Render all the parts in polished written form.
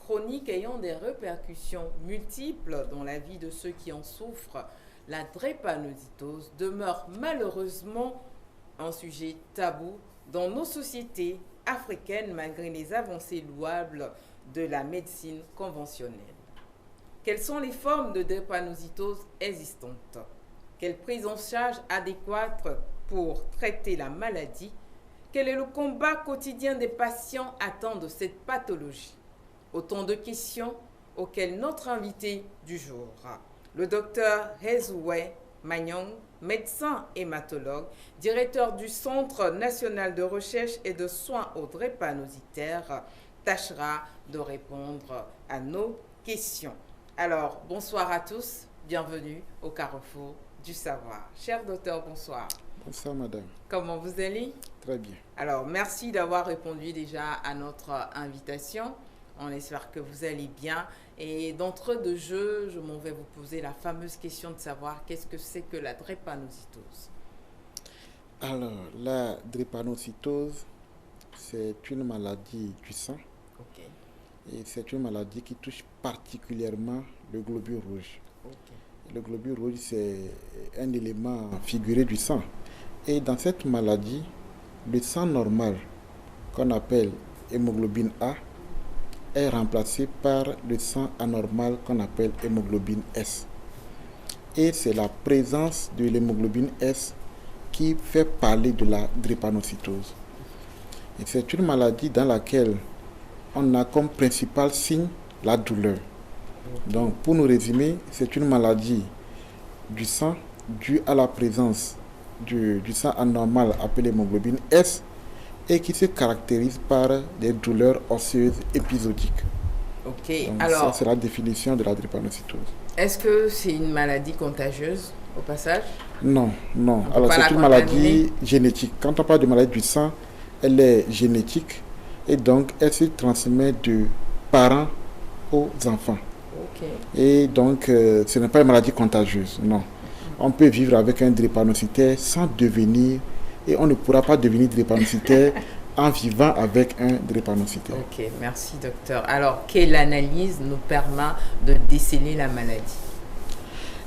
chronique ayant des répercussions multiples dans la vie de ceux qui en souffrent, la drépanocytose demeure malheureusement un sujet tabou dans nos sociétés africaines malgré les avancées louables de la médecine conventionnelle. Quelles sont les formes de drépanocytose existantes? Quelle prise en charge adéquate pour traiter la maladie? Quel est le combat quotidien des patients atteints de cette pathologie? Autant de questions auxquelles notre invité du jour, le docteur Hezoué Magnong, médecin hématologue, directeur du Centre national de recherche et de soins aux drépanocytaires, tâchera de répondre à nos questions. Alors, bonsoir à tous, bienvenue au Carrefour du Savoir. Cher docteur, bonsoir. Bonsoir madame. Comment vous allez? Très bien. Alors, merci d'avoir répondu déjà à notre invitation. On espère que vous allez bien. Et d'entrée de jeu, je m'en vais vous poser la fameuse question de savoir qu'est-ce que c'est que la drépanocytose. Alors, la drépanocytose, c'est une maladie du sang. Ok. Et c'est une maladie qui touche particulièrement le globule rouge. Ok. Le globule rouge, c'est un élément figuré du sang. Et dans cette maladie, le sang normal, qu'on appelle hémoglobine A, est remplacé par le sang anormal qu'on appelle hémoglobine S. Et c'est la présence de l'hémoglobine S qui fait parler de la drépanocytose. Et c'est une maladie dans laquelle on a comme principal signe la douleur. Donc, pour nous résumer, c'est une maladie du sang due à la présence du sang anormal appelé hémoglobine S et qui se caractérise par des douleurs osseuses épisodiques. Ok, donc, alors, ça, c'est la définition de la drépanocytose. est-ce que c'est une maladie contagieuse au passage? Non, non. On Alors, peut pas c'est la une maladie contaminer? génétique. Quand on parle de maladie du sang, elle est génétique et donc elle se transmet de parents aux enfants. Ok. Et donc, ce n'est pas une maladie contagieuse, non. On peut vivre avec un drépanocytaire sans devenir, et on ne pourra pas devenir drépanocytaire en vivant avec un drépanocytaire. Ok, merci docteur. Alors, quelle analyse nous permet de déceler la maladie?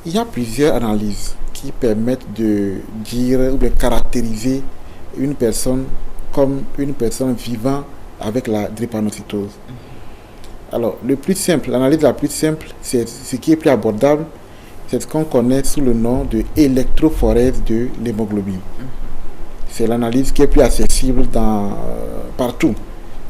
Il y a plusieurs analyses qui permettent de dire ou de caractériser une personne comme une personne vivant avec la drépanocytose. Alors, le plus simple, l'analyse la plus simple, c'est ce qui est plus abordable, c'est ce qu'on connaît sous le nom de électrophorèse de l'hémoglobine. C'est l'analyse qui est plus accessible partout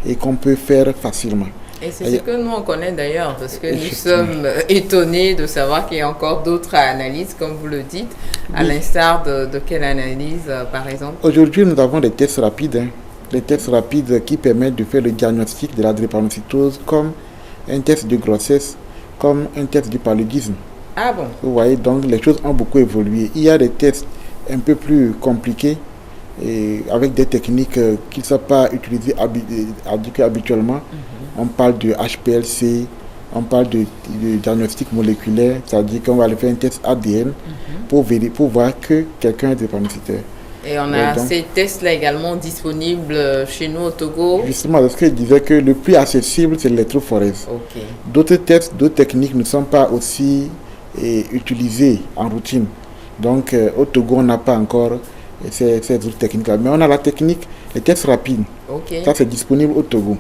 et qu'on peut faire facilement. Et c'est ce que nous on connaît d'ailleurs, parce que nous sommes étonnés de savoir qu'il y a encore d'autres analyses, comme vous le dites, à l'instar de quelle analyse, par exemple? Aujourd'hui, nous avons des tests rapides, des tests rapides qui permettent de faire le diagnostic de la drépanocytose, comme un test de grossesse, comme un test du paludisme. Ah bon? Vous voyez, donc les choses ont beaucoup évolué. Il y a des tests un peu plus compliqués, et avec des techniques qui ne sont pas utilisées habituellement. On parle de HPLC, on parle de diagnostic moléculaire, c'est-à-dire qu'on va aller faire un test ADN pour voir que quelqu'un est drépanocytaire. Et on a donc ces tests-là également disponibles chez nous au Togo? Justement, parce que je disais que le plus accessible, c'est l'électrophorèse. Ok. D'autres tests, d'autres techniques ne sont pas aussi utilisées en routine. Donc, au Togo, on n'a pas encore ces autres techniques-là. Mais on a la technique, les tests rapides. Okay. Ça, c'est disponible au Togo.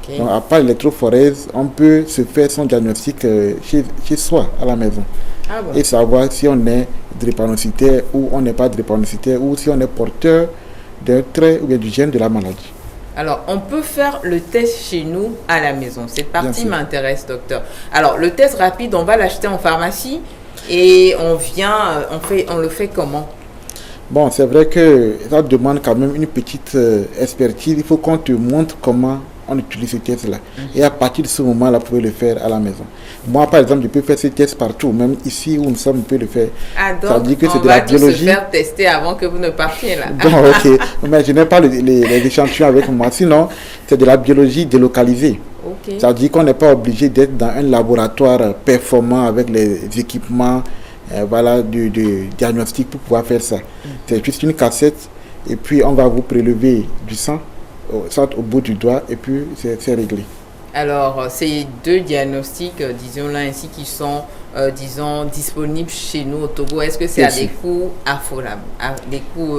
Okay. Donc, à part l'électrophorèse, on peut se faire son diagnostic chez soi, à la maison. Ah bon? Et savoir si on est drépanocytaire ou on n'est pas drépanocytaire ou si on est porteur d'un trait ou bien du gène de la maladie. Alors, on peut faire le test chez nous à la maison. Cette partie m'intéresse, docteur. Alors, le test rapide, on va l'acheter en pharmacie et on le fait comment? Bon, c'est vrai que ça demande quand même une petite expertise. Il faut qu'on te montre comment on utilise ce test-là. Et à partir de ce moment-là, vous pouvez le faire à la maison. Moi, par exemple, je peux faire ce test partout, même ici où nous sommes, je peux le faire. Ah, donc, ça veut dire que on c'est de va la tous biologie. se faire tester avant que vous ne partiez là. Donc, ok. Mais je n'ai pas les échantillons avec moi. Sinon, c'est de la biologie délocalisée. Okay. Ça veut dire qu'on n'est pas obligé d'être dans un laboratoire performant avec les équipements de diagnostic pour pouvoir faire ça. C'est juste une cassette et puis on va vous prélever du sang, soit au bout du doigt et puis c'est réglé. Alors, ces deux diagnostics, disons-le ainsi, qui sont, disons, disponibles chez nous au Togo, est-ce que c'est à des coûts afforables, à des coûts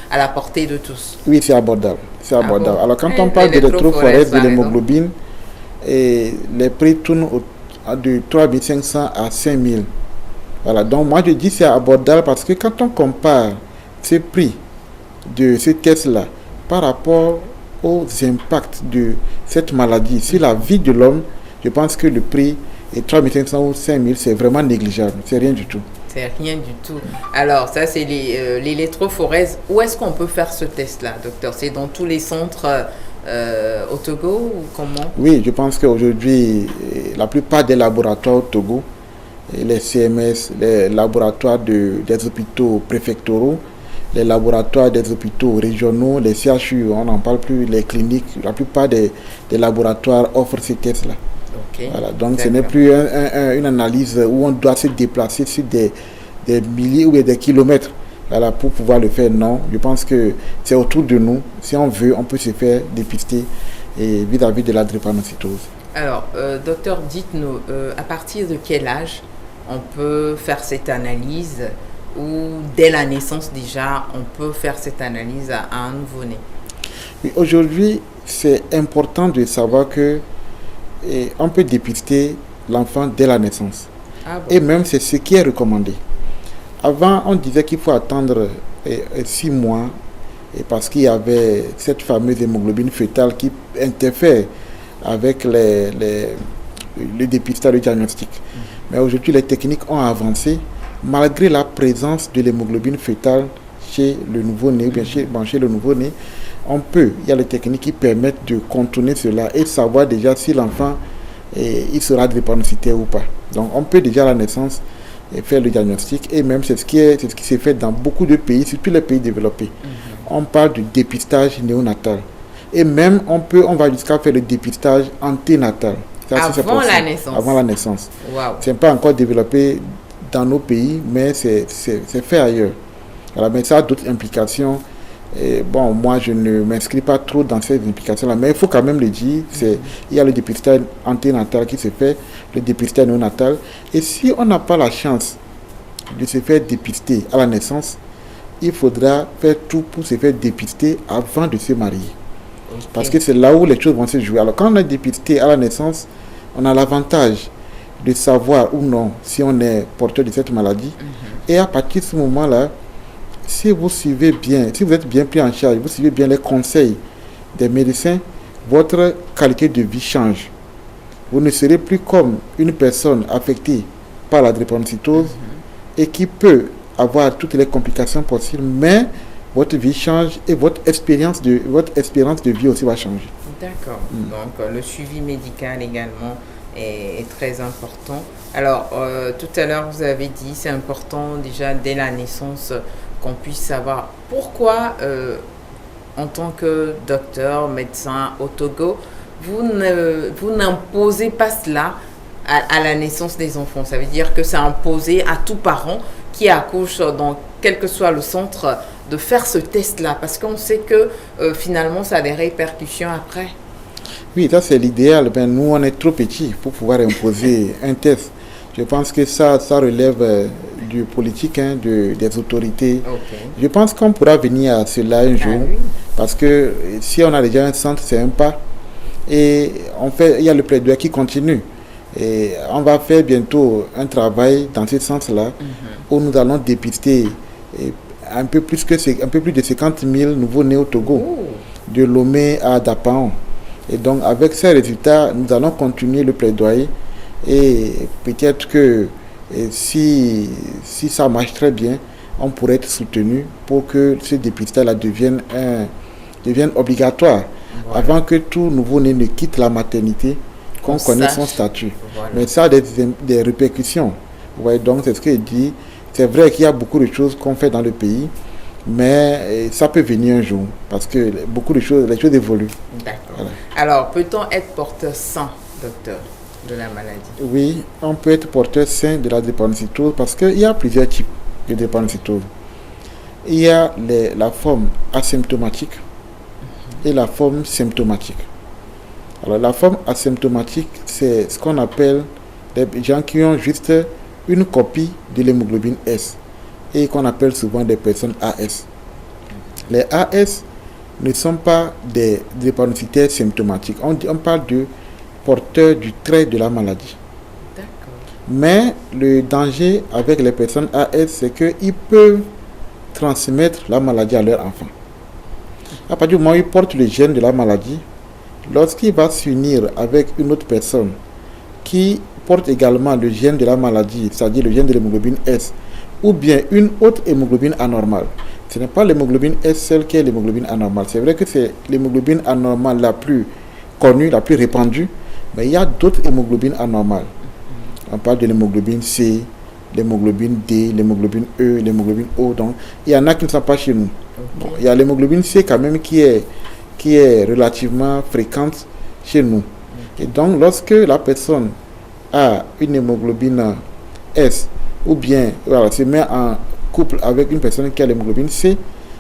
à la portée de tous? Oui, c'est abordable. C'est abordable. Bon? Alors, quand on parle d'électrophorèse, de l'hémoglobine, les prix tournent de 3 500 à 5 000. Voilà. Donc, moi, je dis c'est abordable parce que quand on compare ces prix de ces tests-là par rapport aux impacts de cette maladie sur la vie de l'homme, je pense que le prix est 3 500 ou 5 000, c'est vraiment négligeable. C'est rien du tout. C'est rien du tout. Alors, ça, c'est l'électrophorèse. Où est-ce qu'on peut faire ce test-là, docteur? C'est dans tous les centres au Togo ou comment? Oui, je pense qu'aujourd'hui, la plupart des laboratoires au Togo, les CMS, les laboratoires des hôpitaux préfectoraux, les laboratoires des hôpitaux régionaux, les CHU, on n'en parle plus, les cliniques, la plupart des laboratoires offrent ces tests-là. Okay. Voilà, donc ce n'est plus une analyse où on doit se déplacer sur des milliers ou des kilomètres, voilà, pour pouvoir le faire. Non, je pense que c'est autour de nous. Si on veut, on peut se faire dépister vis-à-vis de la drépanocytose. Alors, docteur, dites-nous, à partir de quel âge on peut faire cette analyse, ou dès la naissance déjà, on peut faire cette analyse à un nouveau-né? Oui, aujourd'hui, c'est important de savoir que on peut dépister l'enfant dès la naissance. Ah bon? Et même, c'est ce qui est recommandé. Avant, on disait qu'il faut attendre 6 mois parce qu'il y avait cette fameuse hémoglobine fœtale qui interfère avec le dépistage, le diagnostic. Mais aujourd'hui, les techniques ont avancé malgré la présence de l'hémoglobine fœtale chez le nouveau-né, ou bien chez le nouveau-né. Il y a les techniques qui permettent de contourner cela et savoir déjà si l'enfant il sera drépanocyté ou pas. Donc on peut déjà à la naissance faire le diagnostic, et même c'est ce qui s'est fait dans beaucoup de pays, surtout les pays développés. On parle du dépistage néonatal. Et même on va jusqu'à faire le dépistage anténatal. Ça, avant la naissance. Avant la naissance. Wow. Ce n'est pas encore développé dans nos pays, mais c'est fait ailleurs. Alors, mais ça a d'autres implications. Et bon, moi, je ne m'inscris pas trop dans ces implications-là, mais il faut quand même le dire. Il y a le dépistage anténatal qui se fait, le dépistage néonatal. Et si on n'a pas la chance de se faire dépister à la naissance, il faudra faire tout pour se faire dépister avant de se marier. Okay. Parce que c'est là où les choses vont se jouer. Alors, quand on est dépisté à la naissance, on a l'avantage de savoir ou non si on est porteur de cette maladie. Et à partir de ce moment-là, si vous suivez bien, si vous êtes bien pris en charge, vous suivez bien les conseils des médecins, votre qualité de vie change. Vous ne serez plus comme une personne affectée par la drépanocytose et qui peut avoir toutes les complications possibles, mais votre vie change et votre espérance de vie aussi va changer. D'accord. Donc le suivi médical également est très important. Alors, tout à l'heure, vous avez dit, c'est important déjà dès la naissance qu'on puisse savoir pourquoi, en tant que docteur, médecin au Togo, vous n'imposez pas cela à la naissance des enfants. Ça veut dire que c'est imposé à tout parent qui accouche dans quel que soit le centre de faire ce test-là, parce qu'on sait que finalement, ça a des répercussions après. Oui, ça c'est l'idéal. Ben, nous, on est trop petits pour pouvoir imposer un test. Je pense que ça relève du politique, des autorités. Okay. Je pense qu'on pourra venir à cela un jour, oui. Parce que si on a déjà un centre, c'est un pas. Et il y a le plaidoyer qui continue. Et on va faire bientôt un travail dans ce sens-là, où nous allons dépister un peu plus de 50 000 nouveaux-nés au Togo, de Lomé à Dapaon. Et donc, avec ces résultats, nous allons continuer le plaidoyer. Et peut-être que si ça marche très bien, on pourrait être soutenu pour que ce dépistage-là devienne obligatoire, avant que tout nouveau-né ne quitte la maternité, qu'on connaisse son statut. Voilà. Mais ça a des répercussions. Vous voyez, donc c'est ce que je dis. C'est vrai qu'il y a beaucoup de choses qu'on fait dans le pays, mais ça peut venir un jour, parce que les choses évoluent. D'accord. Voilà. Alors, peut-on être porteur sain, docteur, de la maladie? Oui, on peut être porteur sain de la drépanocytose, parce qu'il y a plusieurs types de drépanocytose. Il y a la forme asymptomatique et la forme symptomatique. Alors la forme asymptomatique, c'est ce qu'on appelle des gens qui ont juste une copie de l'hémoglobine S et qu'on appelle souvent des personnes AS. Les AS ne sont pas des drépanocytaires symptomatiques. On parle de porteurs du trait de la maladie. Mais le danger avec les personnes AS, c'est qu'ils peuvent transmettre la maladie à leur enfant. À partir du moment où ils portent le gène de la maladie, lorsqu'il va s'unir avec une autre personne qui porte également le gène de la maladie, c'est-à-dire le gène de l'hémoglobine S, ou bien une autre hémoglobine anormale. Ce n'est pas l'hémoglobine S seule qui est l'hémoglobine anormale. C'est vrai que c'est l'hémoglobine anormale la plus connue, la plus répandue, mais il y a d'autres hémoglobines anormales. On parle de l'hémoglobine C, l'hémoglobine D, l'hémoglobine E, l'hémoglobine O. Donc, il y en a qui ne sont pas chez nous. Bon, il y a l'hémoglobine C quand même qui est relativement fréquente chez nous. Et donc, lorsque la personne a une hémoglobine S, ou bien se met en couple avec une personne qui a l'hémoglobine C,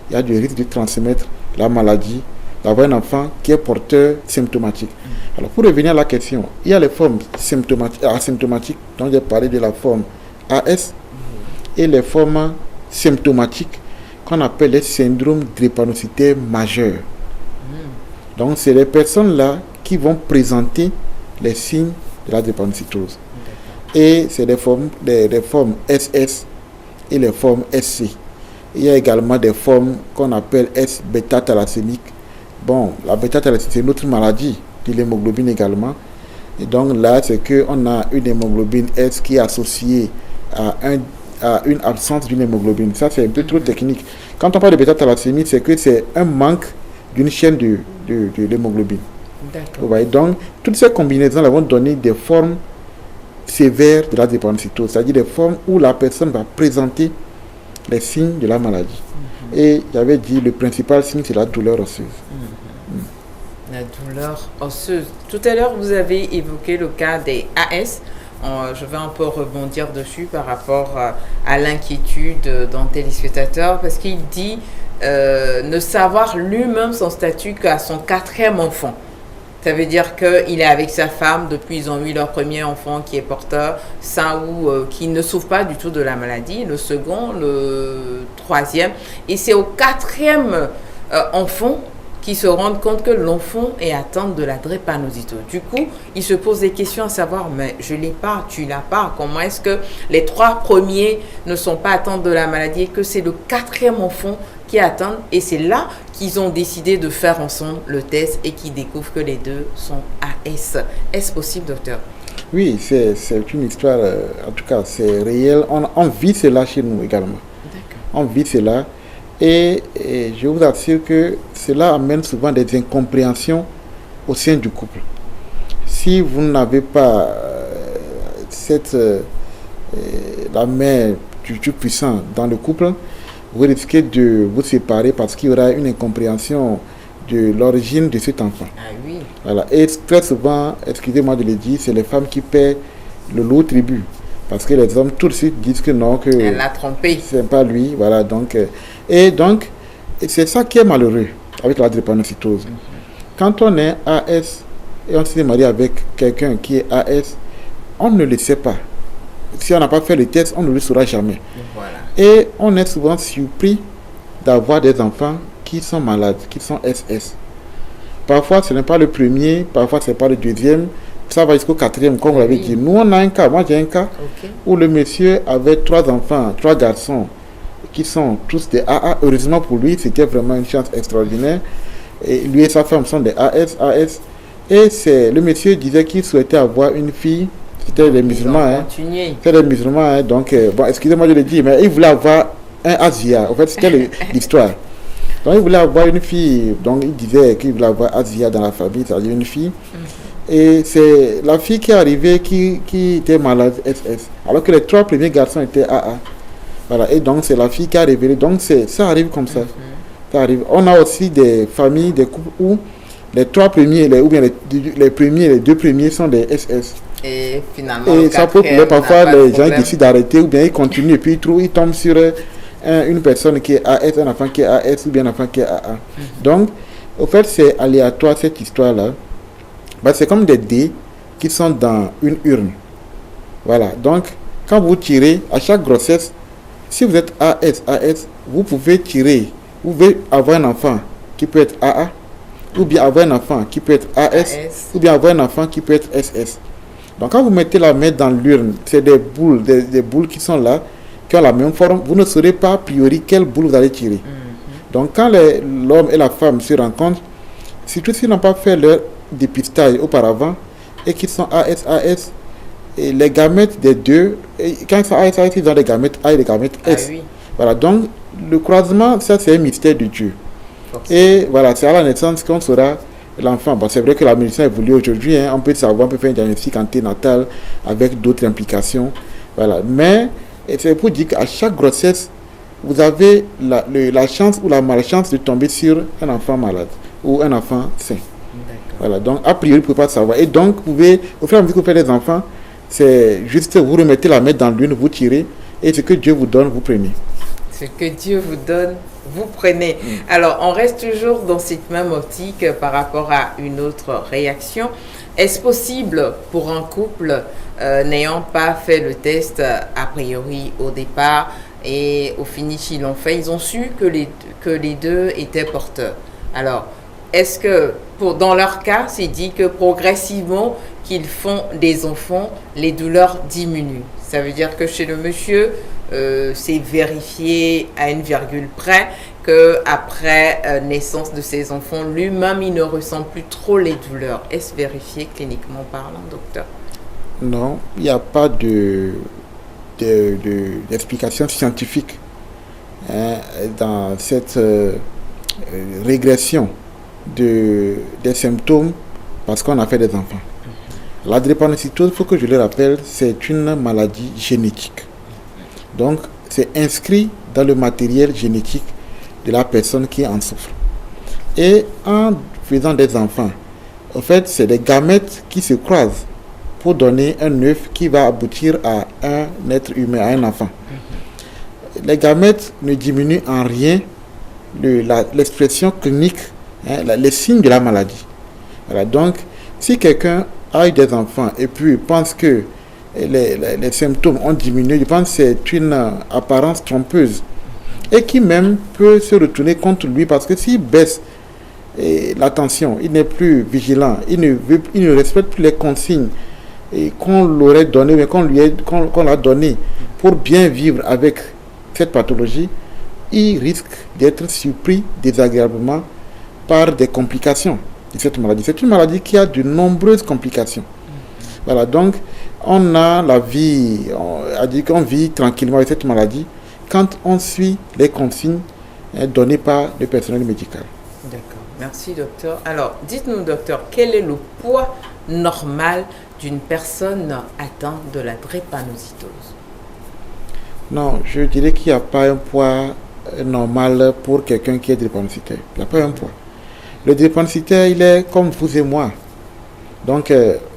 il y a du risque de transmettre la maladie, d'avoir un enfant qui est porteur symptomatique. Alors, pour revenir à la question, il y a les formes asymptomatiques, dont j'ai parlé de la forme AS, et les formes symptomatiques qu'on appelle les syndromes drépanocytaires majeurs. Donc, c'est les personnes-là qui vont présenter les signes de la drépanocytose. Et c'est des formes SS et les formes SC. Il y a également des formes qu'on appelle S-bêta-thalassémique. Bon, la bêta-thalassémie, c'est une autre maladie de l'hémoglobine également. Et donc là, c'est qu'on a une hémoglobine S qui est associée à une absence d'une hémoglobine. Ça, c'est un peu trop technique. Quand on parle de bêta-thalassémie, c'est que c'est un manque d'une chaîne de l'hémoglobine. Vous voyez, donc, toutes ces combinaisons vont donner des formes sévères de la drépanocytose, c'est-à-dire des formes où la personne va présenter les signes de la maladie. Et j'avais dit, le principal signe, c'est la douleur osseuse. La douleur osseuse. Tout à l'heure, vous avez évoqué le cas des AS. Je vais un peu rebondir dessus par rapport à l'inquiétude d'un téléspectateur, parce qu'il dit ne savoir lui-même son statut qu'à son 4e enfant. Ça veut dire qu'il est avec sa femme, depuis ils ont eu leur premier enfant qui est porteur, ça ou qui ne souffre pas du tout de la maladie, le second, le 3e. Et c'est au 4e enfant qu'ils se rendent compte que l'enfant est atteint de la drépanocytose. Du coup, ils se posent des questions à savoir, mais je ne l'ai pas, tu ne l'as pas. Comment est-ce que les 3 premiers ne sont pas atteints de la maladie et que c'est le 4e enfant qui est atteint? Et c'est là qu'ils ont décidé de faire ensemble le test et qu'ils découvrent que les deux sont AS. Est-ce possible, docteur? Oui, c'est une histoire, en tout cas, c'est réel. On vit cela chez nous également. On vit cela. Et je vous assure que cela amène souvent des incompréhensions au sein du couple. Si vous n'avez pas la main du Dieu puissant dans le couple, vous risquez de vous séparer parce qu'il y aura une incompréhension de l'origine de cet enfant. Ah oui. Voilà. Et très souvent, excusez-moi de le dire, c'est les femmes qui paient le lourd tribut. Parce que les hommes tout de suite disent que non, que elle l'a trompé. C'est pas lui. Voilà. Donc, et c'est ça qui est malheureux avec la drépanocytose. Quand on est AS et on s'est marié avec quelqu'un qui est AS, on ne le sait pas. Si on n'a pas fait le test, on ne le saura jamais. Voilà. Et on est souvent surpris d'avoir des enfants qui sont malades, qui sont SS. Parfois, ce n'est pas le premier, parfois, ce n'est pas le deuxième. Ça va jusqu'au 4e, comme vous l'avez dit. Nous, on a un cas, moi j'ai un cas, où le monsieur avait 3 enfants, 3 garçons, qui sont tous des AA. Heureusement pour lui, c'était vraiment une chance extraordinaire. Et lui et sa femme sont des AS. Et le monsieur disait qu'il souhaitait avoir une fille. C'était les musulmans. C'était les musulmans. Donc, bon, excusez-moi de le dire, mais il voulait avoir un Asia. En fait, c'était l'histoire. Donc, il voulait avoir une fille. Donc, il disait qu'il voulait avoir Asia dans la famille, c'est-à-dire une fille. Et c'est la fille qui est arrivée qui était malade SS. Alors que les 3 premiers garçons étaient AA. Voilà. Et donc, c'est la fille qui a révélé. Donc, ça arrive comme ça. Ça arrive. On a aussi des familles, des couples où les 3 premiers, ou bien les 2 premiers sont des SS. Et finalement, et ça peut parfois les gens décident d'arrêter ou bien ils continuent et puis ils tombent sur une personne qui est AS, un enfant qui est AS ou bien un enfant qui est AA. Donc, au fait, c'est aléatoire cette histoire-là. Bah, c'est comme des dés qui sont dans une urne. Voilà. Donc, quand vous tirez à chaque grossesse, si vous êtes AS, vous pouvez tirer. Vous pouvez avoir un enfant qui peut être AA, ou bien avoir un enfant qui peut être AS, ou bien avoir un enfant qui peut être SS. Donc, quand vous mettez la main dans l'urne, c'est des boules, des boules qui sont là, qui ont la même forme. Vous ne saurez pas a priori quelle boule vous allez tirer. Donc, quand l'homme et la femme se rencontrent, surtout s'ils n'ont pas fait leur dépistage auparavant et qu'ils sont AS, et les gamètes des deux, et quand ils sont AS, ils ont des gamètes A et des gamètes S. Oui. Voilà, donc le croisement, ça c'est un mystère de Dieu. Forcément. Et voilà, c'est à la naissance qu'on saura l'enfant. Bon, c'est vrai que la médecine évolue aujourd'hui, hein, on peut savoir, on peut faire un diagnostic anténatal avec d'autres implications. Voilà, mais c'est pour dire qu'à chaque grossesse, vous avez la chance ou la malchance de tomber sur un enfant malade ou un enfant sain. Voilà, donc a priori, vous ne pouvez pas savoir. Et donc, vous pouvez, au fur et à mesure que vous faites des enfants, c'est juste vous remettez la main dans l'une, vous tirez, et ce que Dieu vous donne, vous prenez. Ce que Dieu vous donne, vous prenez. Alors, on reste toujours dans cette même optique par rapport à une autre réaction. Est-ce possible pour un couple n'ayant pas fait le test a priori au départ et au finish ils l'ont fait, ils ont su que les deux étaient porteurs. Alors, est-ce que dans leur cas, c'est dit que progressivement qu'ils font des enfants, les douleurs diminuent? Ça veut dire que chez le monsieur, c'est vérifié à une virgule près qu'après naissance de ses enfants, lui-même, il ne ressent plus trop les douleurs. Est-ce vérifié cliniquement parlant, docteur? Non, il n'y a pas d'explication scientifique dans cette régression des symptômes parce qu'on a fait des enfants. La drépanocytose, il faut que je le rappelle, c'est une maladie génétique. Donc, c'est inscrit dans le matériel génétique de la personne qui en souffre. Et en faisant des enfants, en fait, c'est des gamètes qui se croisent pour donner un œuf qui va aboutir à un être humain, à un enfant. Les gamètes ne diminuent en rien l'expression clinique, les signes de la maladie. Voilà, donc, si quelqu'un a eu des enfants et puis pense que les symptômes ont diminué, je pense que c'est une apparence trompeuse et qui même peut se retourner contre lui parce que s'il baisse l'attention, il n'est plus vigilant, il ne respecte plus les consignes qu'on l'aurait donné, mais qu'on l'a donné pour bien vivre avec cette pathologie, il risque d'être surpris désagréablement par des complications de cette maladie. C'est une maladie qui a de nombreuses complications. Voilà, donc on a la vie, on vit tranquillement avec cette maladie quand on suit les consignes données par le personnel médical. D'accord, merci docteur. Alors, dites-nous docteur, quel est le poids normal d'une personne atteinte de la drépanocytose? Non, je dirais qu'il n'y a pas un poids normal pour quelqu'un qui est drépanocytaire. Il n'y a pas un poids. Le drépanocytaire, il est comme vous et moi. Donc,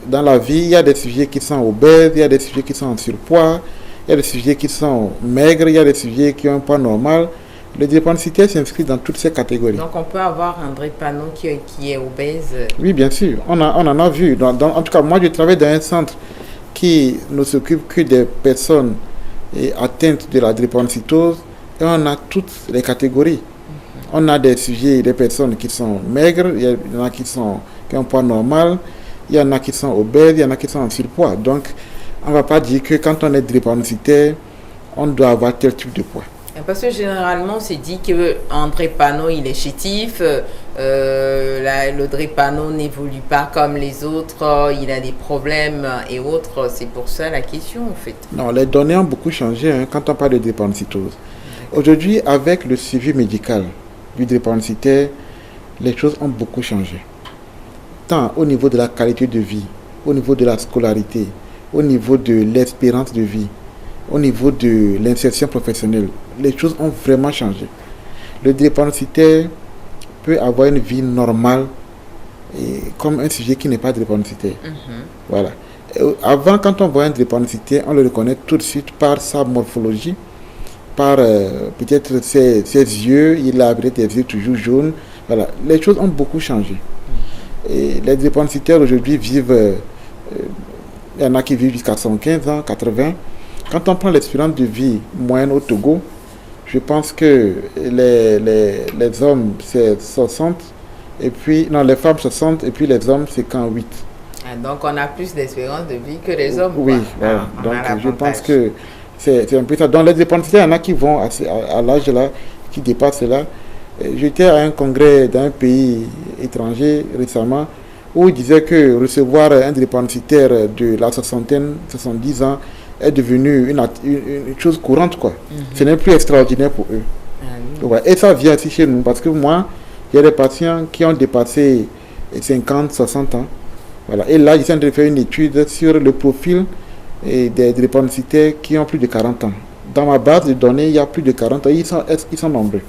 dans la vie, il y a des sujets qui sont obèses, il y a des sujets qui sont en surpoids, il y a des sujets qui sont maigres, il y a des sujets qui ont un poids normal. Le drépanocytaire s'inscrit dans toutes ces catégories. Donc, on peut avoir un drépano qui est obèse? Oui, bien sûr. On en a vu. En tout cas, moi, je travaille dans un centre qui ne s'occupe que des personnes atteintes de la drépanocytose et on a toutes les catégories. On a des sujets, des personnes qui sont maigres, il y en a qui ont un poids normal, il y en a qui sont obèses, il y en a qui sont en surpoids. Donc, on ne va pas dire que quand on est drépanocytaire, on doit avoir tel type de poids. Parce que généralement, c'est dit qu'un drépano, il est chétif, le drépano n'évolue pas comme les autres, il a des problèmes et autres. C'est pour ça la question, en fait. Non, les données ont beaucoup changé quand on parle de drépanocytose. Aujourd'hui, avec le suivi médical du drépanocytaire, les choses ont beaucoup changé. Tant au niveau de la qualité de vie, au niveau de la scolarité, au niveau de l'espérance de vie, au niveau de l'insertion professionnelle, les choses ont vraiment changé. Le drépanocytaire peut avoir une vie normale comme un sujet qui n'est pas drépanocytaire. Voilà. Avant, quand on voit un drépanocytaire, on le reconnaît tout de suite par sa morphologie, par peut-être ses yeux, il a peut-être des yeux toujours jaunes. Voilà. Les choses ont beaucoup changé. Et les drépanocytaires aujourd'hui vivent, il y en a qui vivent jusqu'à 115 ans, 80. Quand on prend l'espérance de vie moyenne au Togo, je pense que les hommes c'est 60, et puis, non, les femmes 60, et puis les hommes c'est 48. Donc on a plus d'espérance de vie que les hommes. Oui, voilà. Donc je pense que c'est un peu ça. Dans les drépanocytaires, il y en a qui vont à l'âge là, qui dépassent là. J'étais à un congrès d'un pays étranger récemment où il disait que recevoir un drépanocytaire de la soixantaine, 70 ans est devenu une chose courante, quoi. Ce n'est plus extraordinaire pour eux. Ouais. Et ça vient aussi chez nous parce que moi, il y a des patients qui ont dépassé 50, 60 ans. Voilà. Et là, ils sont en train de faire une étude sur le profil des drépanocytaires qui ont plus de 40 ans. Dans ma base de données, il y a plus de 40 ans. Ils sont nombreux.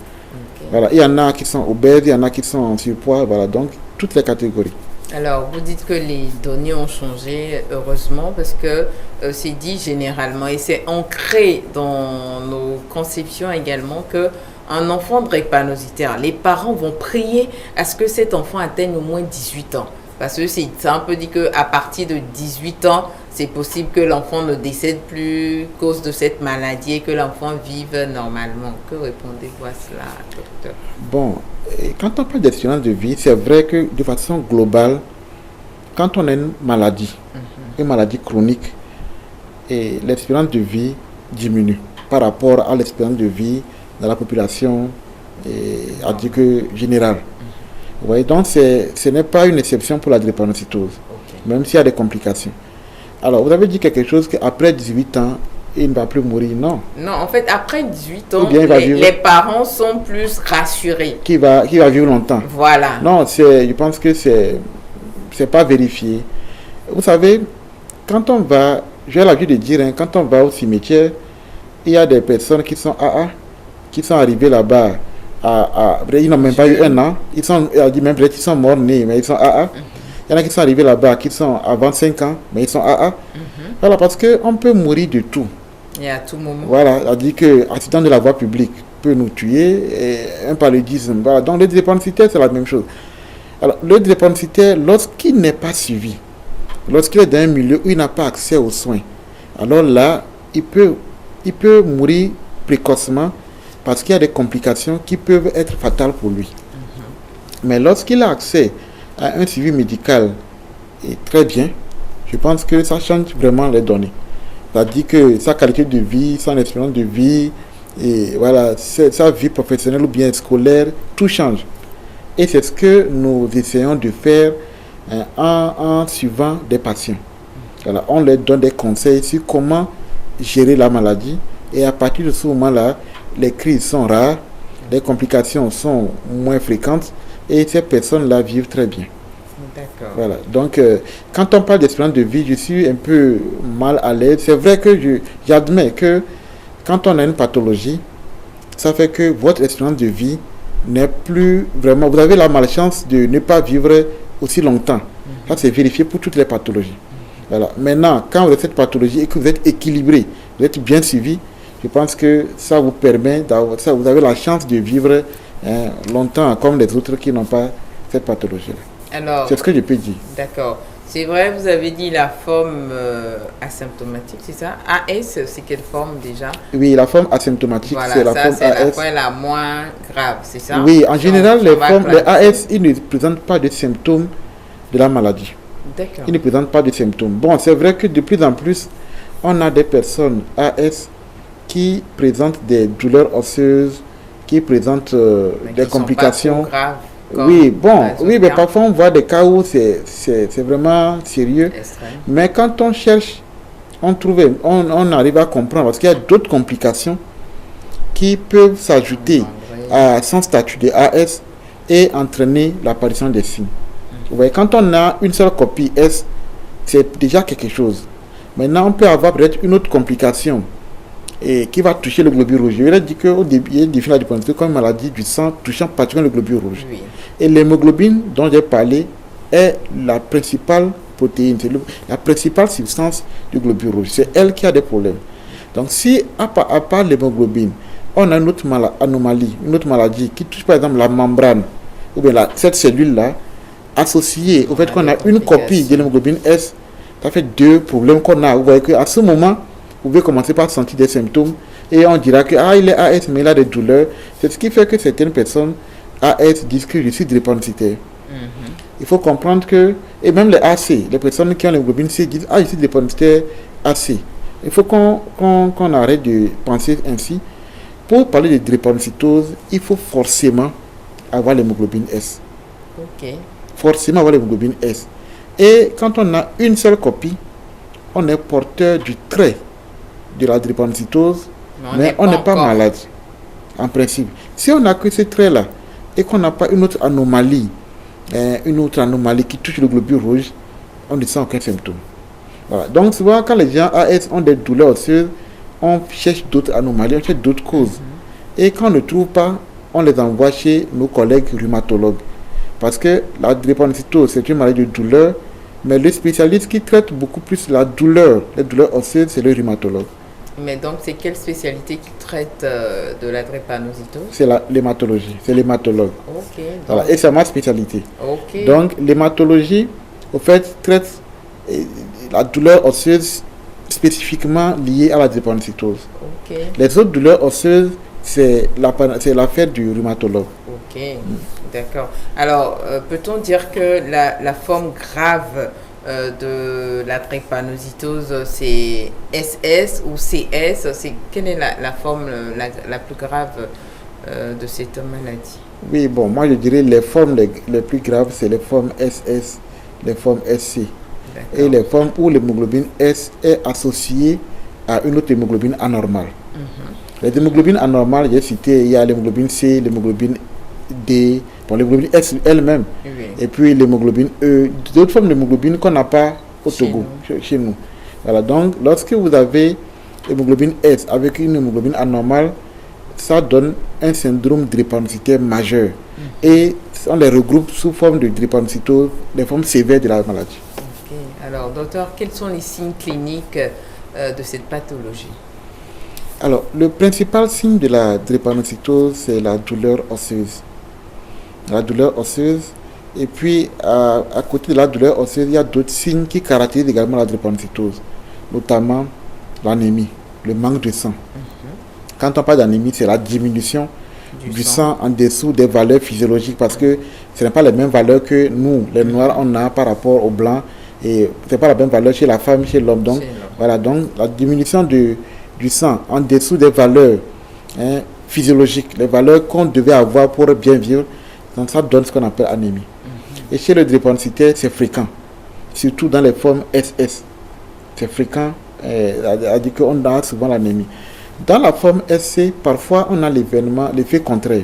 Voilà. Il y en a qui sont obèses, il y en a qui sont en surpoids. Voilà. Donc, toutes les catégories. Alors, vous dites que les données ont changé, heureusement, parce que c'est dit généralement, et c'est ancré dans nos conceptions également, qu'un enfant drépanocytaire, les parents vont prier à ce que cet enfant atteigne au moins 18 ans. Parce que c'est un peu dit qu'à partir de 18 ans, c'est possible que l'enfant ne décède plus à cause de cette maladie et que l'enfant vive normalement. Que répondez-vous à cela, docteur? Bon, quand on parle d'espérance de vie, c'est vrai que de façon globale, quand on a une maladie chronique, l'espérance de vie diminue par rapport à l'espérance de vie dans la population générale. Vous voyez, donc ce n'est pas une exception pour la drépanocytose, même s'il y a des complications. Alors, vous avez dit quelque chose qu'après 18 ans, il ne va plus mourir, non? Non, en fait, après 18 ans, les parents sont plus rassurés. Qui va vivre longtemps. Voilà. Non, je pense que c'est pas vérifié. Vous savez, quand on va, j'ai l'habitude de dire, quand on va au cimetière, il y a des personnes qui sont AA, qui sont arrivées là-bas. Ils n'ont même pas eu un an. Ils sont morts nés, mais ils sont AA. Il y en a qui sont arrivés là-bas, qui sont à 25 ans, mais ils sont AA. Voilà, parce qu'on peut mourir de tout. Et à tout moment. Voilà, on dit que l'accident de la voie publique peut nous tuer, et un paludisme. Voilà, donc le drépanocytaire, c'est la même chose. Alors, le drépanocytaire, lorsqu'il n'est pas suivi, lorsqu'il est dans un milieu où il n'a pas accès aux soins, alors là, il peut mourir précocement parce qu'il y a des complications qui peuvent être fatales pour lui. Mais lorsqu'il a accès à un suivi médical très bien, je pense que ça change vraiment les données. C'est-à-dire que sa qualité de vie, son expérience de vie, et voilà, sa vie professionnelle ou bien scolaire, tout change. Et c'est ce que nous essayons de faire en suivant des patients. Voilà, on leur donne des conseils sur comment gérer la maladie. Et à partir de ce moment-là, les crises sont rares, les complications sont moins fréquentes et ces personnes-là vivent très bien. D'accord. Voilà. Donc, quand on parle d'espérance de vie, je suis un peu mal à l'aise. C'est vrai que j'admets que quand on a une pathologie, ça fait que votre espérance de vie n'est plus vraiment... Vous avez la malchance de ne pas vivre aussi longtemps. Ça, c'est vérifié pour toutes les pathologies. Voilà. Maintenant, quand vous avez cette pathologie et que vous êtes équilibré, vous êtes bien suivi, je pense que ça vous permet d'avoir ça. Vous avez la chance de vivre longtemps comme les autres qui n'ont pas cette pathologie-là. Alors, c'est ce que je peux dire. D'accord. C'est vrai, vous avez dit la forme asymptomatique, c'est ça? AS, c'est quelle forme déjà? Oui, la forme asymptomatique, voilà, c'est la forme AS. La forme la moins grave, c'est ça? Oui, en général, les AS, ils ne présentent pas de symptômes de la maladie. D'accord. Ils ne présentent pas de symptômes. Bon, c'est vrai que de plus en plus, on a des personnes AS qui présentent des douleurs osseuses, qui présentent des complications. Pas trop graves. Oui, bon, oui, mais parfois on voit des cas où c'est vraiment sérieux. Extrême. Mais quand on cherche, on arrive à comprendre parce qu'il y a d'autres complications qui peuvent s'ajouter à son statut de AS et entraîner l'apparition des signes. Vous voyez, quand on a une seule copie S, c'est déjà quelque chose. Maintenant, on peut avoir peut-être une autre complication et qui va toucher le globule rouge. Je vais dire qu'au début, il y a une définition comme une maladie du sang touchant particulièrement le globule rouge. Oui. Et l'hémoglobine dont j'ai parlé est la principale protéine, c'est la principale substance du globule rouge. C'est elle qui a des problèmes. Donc si, à part l'hémoglobine, on a une autre anomalie, une autre maladie qui touche par exemple la membrane, ou bien cette cellule-là, associé au fait qu'on a une copie de l'hémoglobine S, ça fait 2 problèmes qu'on a. Vous voyez qu'à ce moment, vous pouvez commencer par sentir des symptômes et on dira que il est AS, mais il a des douleurs. C'est ce qui fait que certaines personnes AS disent que je suis drépanocytaire. Il faut comprendre que, et même les AC, les personnes qui ont l'hémoglobine C disent je suis drépanocytaire AC. Il faut qu'on arrête de penser ainsi. Pour parler de drépanocytose, il faut forcément avoir l'hémoglobine S. Forcément avoir l'hémoglobine S. Et quand on a une seule copie, on est porteur du trait de la drépanocytose, mais on n'est pas malade, en principe. Si on n'a que ce trait-là, et qu'on n'a pas une autre anomalie qui touche le globule rouge, on ne sent aucun symptôme. Voilà. Donc souvent, quand les gens AS ont des douleurs osseuses, on cherche d'autres anomalies, on cherche d'autres causes. Et quand on ne trouve pas, on les envoie chez nos collègues rhumatologues. Parce que la drépanocytose, c'est une maladie de douleur, mais le spécialiste qui traite beaucoup plus la douleur, les douleurs osseuses, c'est le rhumatologue. Mais donc, c'est quelle spécialité qui traite de la drépanocytose? C'est l'hématologie, c'est l'hématologue. Ok. Voilà, et c'est ma spécialité. Ok. Donc, l'hématologie, au fait, traite la douleur osseuse spécifiquement liée à la drépanocytose. Ok. Les autres douleurs osseuses, c'est l'affaire du rhumatologue. Ok, d'accord. Alors, peut-on dire que la forme grave de la drépanocytose, c'est SS ou CS? Quelle est la forme la plus grave de cette maladie? Oui, bon, moi je dirais les formes les plus graves, c'est les formes SS, les formes SC. Et les formes où l'hémoglobine S est associée à une autre hémoglobine anormale. Les hémoglobines anormales, j'ai cité, il y a l'hémoglobine C, l'hémoglobine D, bon, l'hémoglobine S elle-même, et puis l'hémoglobine E, d'autres formes d'hémoglobine qu'on n'a pas au Togo, chez nous. Voilà, donc lorsque vous avez l'hémoglobine S avec une hémoglobine anormale, ça donne un syndrome drépanocytaire majeur. Et on les regroupe sous forme de drépanocytose, les formes sévères de la maladie. Alors, docteur, quels sont les signes cliniques de cette pathologie? Alors, le principal signe de la drépanocytose, c'est la douleur osseuse. La douleur osseuse. Et puis, à côté de la douleur osseuse, il y a d'autres signes qui caractérisent également la drépanocytose, notamment l'anémie, le manque de sang. Quand on parle d'anémie, c'est la diminution du sang en dessous des valeurs physiologiques, parce que ce n'est pas les mêmes valeurs que nous, les Noirs, on a par rapport aux Blancs. Et ce n'est pas la même valeur chez la femme, chez l'homme. Donc, voilà, donc la diminution du sang en dessous des valeurs physiologiques, les valeurs qu'on devait avoir pour bien vivre, donc ça donne ce qu'on appelle anémie. Et chez le drépanocytaire, c'est fréquent, surtout dans les formes SS. C'est fréquent, à dire qu'on a souvent l'anémie. Dans la forme SC, parfois on a l'effet contraire.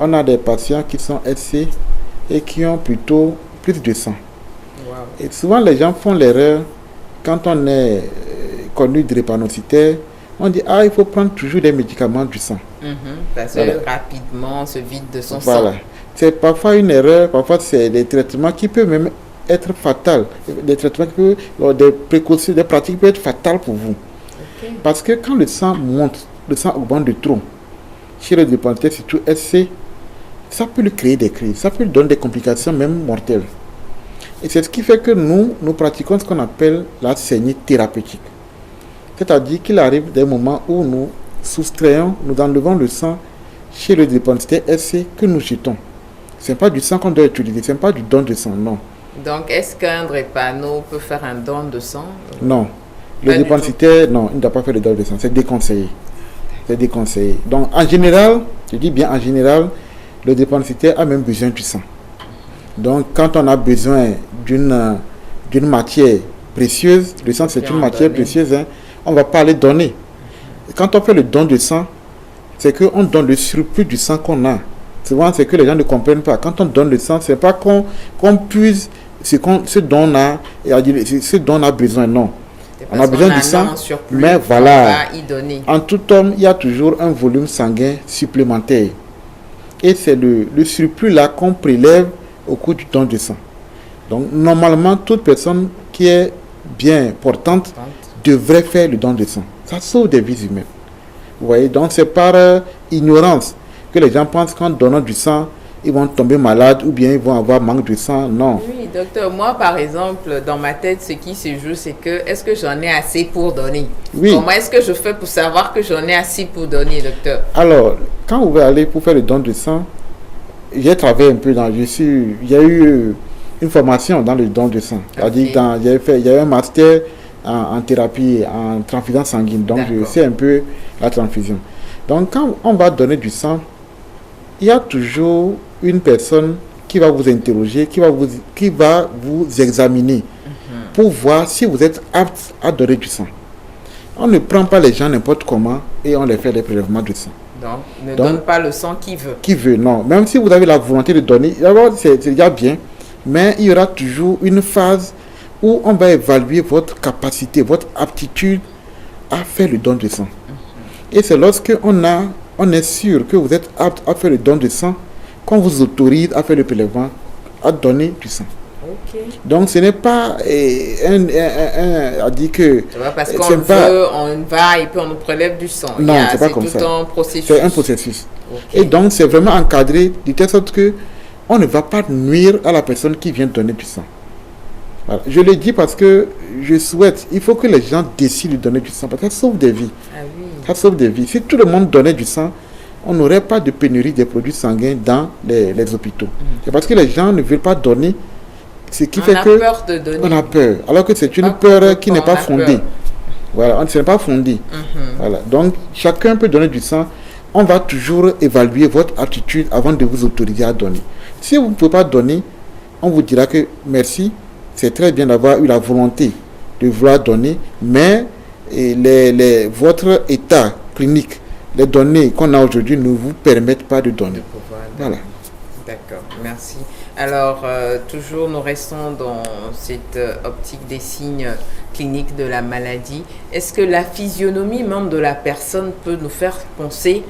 On a des patients qui sont SC et qui ont plutôt plus de sang. Et souvent, les gens font l'erreur, quand on est connu drépanocytaire, on dit, il faut prendre toujours des médicaments du sang. Parce que rapidement, on se vide de son sang. C'est parfois une erreur, parfois c'est des traitements qui peuvent même être fatals. Des traitements des précautions, des pratiques peuvent être fatales pour vous. Parce que quand le sang monte, le sang augmente de trop, chez le drépanocytaire, surtout SC, ça peut lui créer des crises, ça peut lui donner des complications même mortelles. Et c'est ce qui fait que nous pratiquons ce qu'on appelle la saignée thérapeutique. C'est-à-dire qu'il arrive des moments où nous soustrayons, nous enlevons le sang chez le drépanocytaire SC que nous jetons. Ce n'est pas du sang qu'on doit utiliser, ce n'est pas du don de sang, non. Donc, est-ce qu'un drépano peut faire un don de sang? Non. Le drépanocytaire, non, il ne doit pas faire le don de sang, c'est déconseillé. C'est déconseillé. Donc, en général, je dis bien en général, le drépanocytaire a même besoin du sang. Donc, quand on a besoin d'une matière précieuse, le sang c'est une matière précieuse, on ne va pas aller donner. Et quand on fait le don de sang, c'est qu'on donne le surplus du sang qu'on a. Souvent, c'est que les gens ne comprennent pas. Quand on donne le sang, ce n'est pas qu'on puise ce dont on a besoin, non. On a besoin du sang, mais voilà, en tout homme, il y a toujours un volume sanguin supplémentaire. Et c'est le surplus là qu'on prélève au cours du don de sang. Donc, normalement, toute personne qui est bien portante devrait faire le don de sang. Ça sauve des vies humaines. Vous voyez, donc c'est par ignorance que les gens pensent qu'en donnant du sang, ils vont tomber malades ou bien ils vont avoir manque de sang. Non. Oui, docteur, moi par exemple, dans ma tête, ce qui se joue, c'est que est-ce que j'en ai assez pour donner? Oui. Comment est-ce que je fais pour savoir que j'en ai assez pour donner, docteur? Alors, quand vous allez pour faire le don de sang, j'ai travaillé un peu dans... il y a eu une formation dans le don de sang. Okay. Il y a eu un master en thérapie, en transfusion sanguine. Donc, je sais un peu la transfusion. Donc, quand on va donner du sang, il y a toujours une personne qui va vous interroger, qui va vous examiner pour voir si vous êtes apte à donner du sang. On ne prend pas les gens n'importe comment et on les fait des prélèvements de sang. Donc, ne donne pas le sang qui veut. Qui veut, non. Même si vous avez la volonté de donner, d'abord, c'est déjà bien, mais il y aura toujours une phase où on va évaluer votre capacité, votre aptitude à faire le don de sang. Et c'est lorsque on est sûr que vous êtes apte à faire le don de sang qu'on vous autorise à faire le prélèvement, à donner du sang. Okay. Donc ce n'est pas à dire que parce qu'on veut, on va et puis on nous prélève du sang. Non, c'est pas comme ça. C'est tout un processus. C'est un processus. Okay. Et donc c'est vraiment encadré de telle sorte que on ne va pas nuire à la personne qui vient donner du sang. Voilà. Je le dis parce que je souhaite, il faut que les gens décident de donner du sang parce que ça sauve des vies. Ah oui. Ça sauve des vies. Si tout le monde donnait du sang, on n'aurait pas de pénurie des produits sanguins dans les hôpitaux. C'est parce que les gens ne veulent pas donner. Ce qui fait que peur de donner. On a peur. Alors que c'est une peur qui n'est pas fondée. Voilà, ce n'est pas fondé. Voilà. Donc, chacun peut donner du sang. On va toujours évaluer votre attitude avant de vous autoriser à donner. Si vous ne pouvez pas donner, on vous dira que merci, c'est très bien d'avoir eu la volonté de vouloir donner, mais votre état clinique, les données qu'on a aujourd'hui ne vous permettent pas de donner. Voilà. D'accord, merci. Alors, toujours nous restons dans cette optique des signes cliniques de la maladie. Est-ce que la physionomie même de la personne peut nous faire penser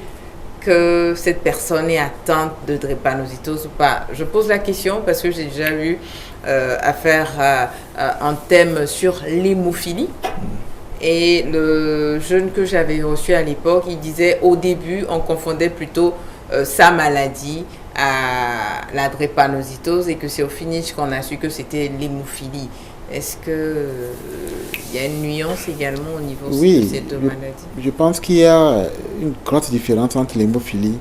que cette personne est atteinte de drépanocytose ou pas? Je pose la question parce que j'ai déjà eu affaire à un thème sur l'hémophilie. Et le jeune que j'avais reçu à l'époque, il disait au début, on confondait plutôt sa maladie à la drépanocytose et que c'est au finish qu'on a su que c'était l'hémophilie. Est-ce qu'il y a une nuance également au niveau de cette maladie? Je pense qu'il y a une grosse différence entre l'hémophilie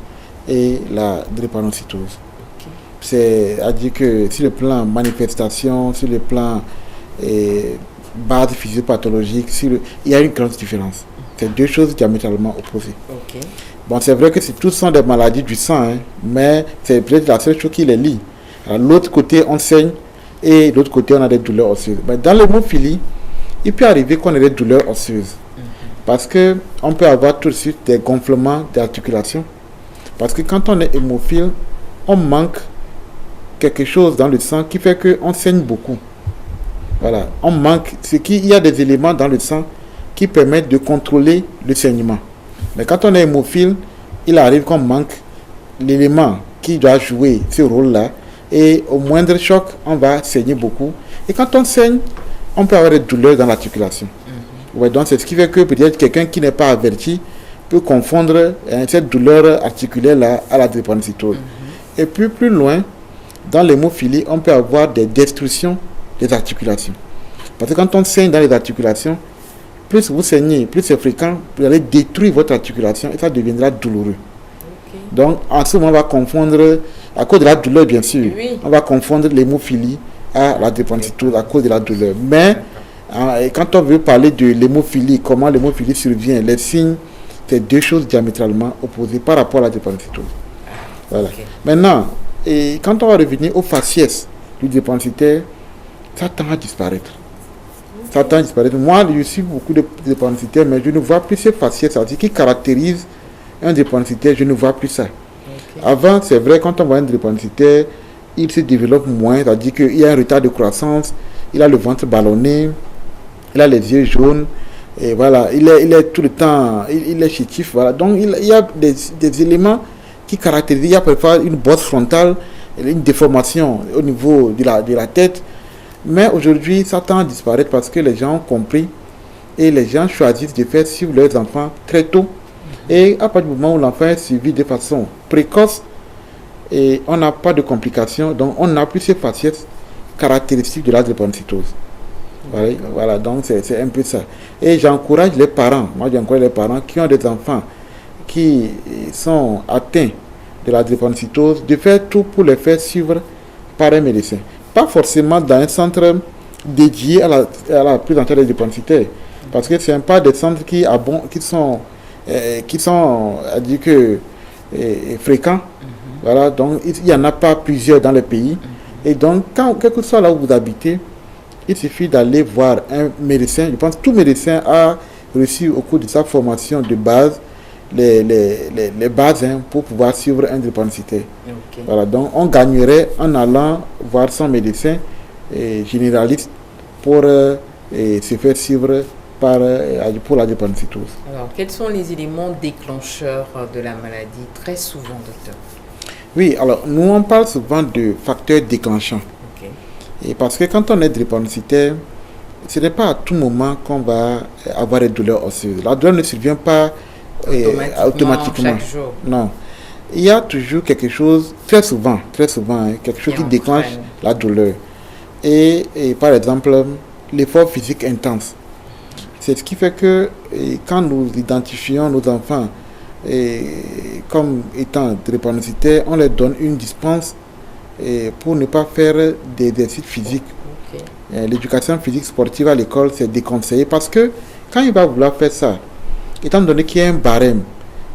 et la drépanocytose. Okay. C'est-à-dire que sur le plan manifestation, sur le plan base physiopathologique, il y a une grosse différence. C'est deux choses diamétralement opposées. Okay. Bon, c'est vrai que tous sont des maladies du sang, hein, mais c'est peut-être la seule chose qui les lie. De l'autre côté, on saigne et de l'autre côté, on a des douleurs osseuses. Mais dans l'hémophilie, il peut arriver qu'on ait des douleurs osseuses. Parce qu'on peut avoir tout de suite des gonflements d'articulation. Parce que quand on est hémophile, on manque quelque chose dans le sang qui fait qu'on saigne beaucoup. Voilà, on manque, il y a des éléments dans le sang qui permettent de contrôler le saignement. Mais quand on est hémophile, il arrive qu'on manque l'élément qui doit jouer ce rôle-là. Et au moindre choc, on va saigner beaucoup. Et quand on saigne, on peut avoir des douleurs dans l'articulation. Ouais, donc c'est ce qui fait que peut-être quelqu'un qui n'est pas averti peut confondre cette douleur articulaire-là à la drépanocytose. Et puis plus loin, dans l'hémophilie, on peut avoir des destructions des articulations. Parce que quand on saigne dans les articulations, plus vous saignez, plus c'est fréquent, vous allez détruire votre articulation et ça deviendra douloureux. Okay. Donc, en ce moment, on va confondre, à cause de la douleur, bien sûr, on va confondre l'hémophilie à la drépanocytose à cause de la douleur. Mais, quand on veut parler de l'hémophilie, comment l'hémophilie survient, les signes, c'est deux choses diamétralement opposées par rapport à la drépanocytose. Voilà. Okay. Maintenant, quand on va revenir au faciès du drépanocytaire, ça tend à disparaître. Ça tend à disparaître. Moi, je suis beaucoup de drépanocytaires, mais je ne vois plus ces faciès, c'est-à-dire qui caractérise un drépanocytaire, je ne vois plus ça. Okay. Avant, c'est vrai, quand on voit un drépanocytaire, il se développe moins, c'est-à-dire qu'il y a un retard de croissance, il a le ventre ballonné, il a les yeux jaunes, et voilà, il est tout le temps, il est chétif, voilà. Donc, il y a des éléments qui caractérisent, il y a parfois une bosse frontale, une déformation au niveau de la tête. Mais aujourd'hui, ça tend à disparaître parce que les gens ont compris et les gens choisissent de faire suivre leurs enfants très tôt. Et à partir du moment où l'enfant est suivi de façon précoce, et on n'a pas de complications, donc on n'a plus ces facettes caractéristiques de la drépanocytose. Voilà, donc c'est un peu ça. Et j'encourage les parents, qui ont des enfants qui sont atteints de la drépanocytose, de faire tout pour les faire suivre par un médecin. Pas forcément dans un centre dédié à la prise en charge des drépanocytaires, parce que ce n'est pas des centres qui sont fréquents. Voilà, donc il n'y en a pas plusieurs dans le pays. Et donc, quel que soit là où vous habitez, il suffit d'aller voir un médecin. Je pense que tout médecin a reçu au cours de sa formation de base les bases pour pouvoir suivre un drépanocytaire. Okay. Voilà, donc on gagnerait en allant voir son médecin généraliste pour se faire suivre pour la drépanocytose. Alors, quels sont les éléments déclencheurs de la maladie très souvent, docteur? Oui, alors nous on parle souvent de facteurs déclenchants. Okay. Et parce que quand on est drépanocytaire, ce n'est pas à tout moment qu'on va avoir des douleurs osseuses. La douleur ne survient pas automatiquement. Chaque jour. Non. Il y a toujours quelque chose, très souvent, quelque chose qui déclenche la douleur. Et par exemple, l'effort physique intense. C'est ce qui fait que quand nous identifions nos enfants comme étant drépanocytaires, on leur donne une dispense pour ne pas faire des exercices physiques. Okay. L'éducation physique sportive à l'école, c'est déconseillé parce que quand il va vouloir faire ça, étant donné qu'il y a un barème,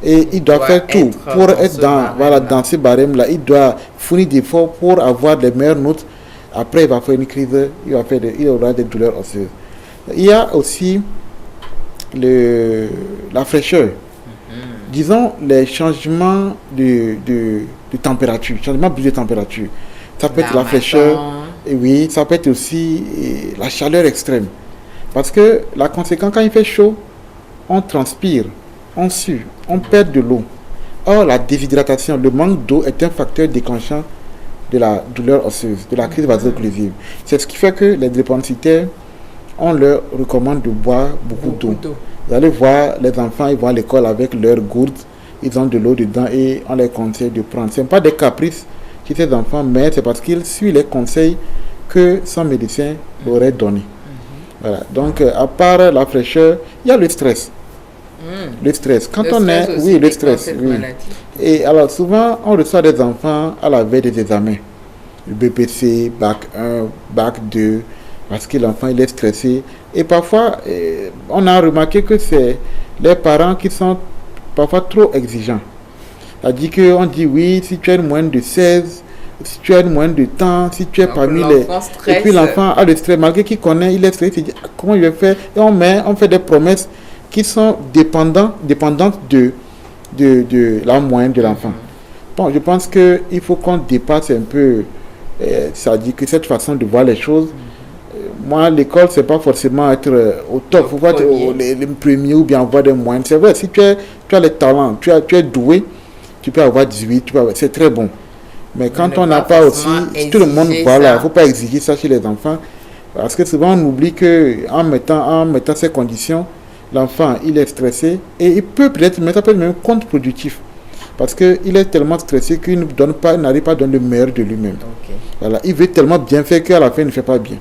et il doit faire tout pour être dans ce barème-là, il doit fournir des efforts pour avoir les meilleures notes. Après, il va faire une crise, il aura des douleurs osseuses. Il y a aussi la fraîcheur. Disons les changements de température, changement brusque de température. Ça peut être la fraîcheur, et oui, ça peut être aussi la chaleur extrême. Parce que la conséquence, quand il fait chaud, on transpire, on sue, on perd de l'eau. Or, la déshydratation, le manque d'eau est un facteur déclenchant de la douleur osseuse, de la crise vaso-occlusive. C'est ce qui fait que les drépanocytaires, on leur recommande de boire beaucoup d'eau. Vous allez voir les enfants, ils vont à l'école avec leur gourde, ils ont de l'eau dedans et on les conseille de prendre. Ce n'est pas des caprices chez ces enfants, mais c'est parce qu'ils suivent les conseils que son médecin aurait donné. Voilà. Donc, à part la fraîcheur, il y a le stress. Le stress. Quand on est, oui, le stress. Oui. Et alors, souvent, on reçoit des enfants à la veille des examens. Le BPC, bac 1, bac 2, parce que l'enfant, il est stressé. Et parfois, on a remarqué que c'est les parents qui sont parfois trop exigeants. C'est-à-dire qu'on dit, oui, si tu as une moyenne de 16, si tu as une moyenne de temps, si tu es parmi les... Et puis l'enfant a le stress, malgré qu'il connaît, il est stressé, il dit, comment il va faire? Et on fait des promesses qui sont dépendantes de la moyenne de l'enfant. Bon, je pense qu'il faut qu'on dépasse un peu, c'est-à-dire que cette façon de voir les choses. Moi, l'école, c'est pas forcément être au top. Il faut pas être le premier ou bien avoir des moyens. C'est vrai, si tu as les talents, tu es doué, tu peux avoir 18, c'est très bon. Mais quand on n'a pas aussi, tout le monde, voilà, il ne faut pas exiger ça chez les enfants. Parce que souvent, on oublie qu'en mettant ces conditions, l'enfant, il est stressé et il peut peut-être, mais ça peut être même contre-productif. Parce qu'il est tellement stressé qu'il n'arrive pas à donner le meilleur de lui-même. Okay. Voilà, il veut tellement bien faire qu'à la fin, il ne fait pas bien.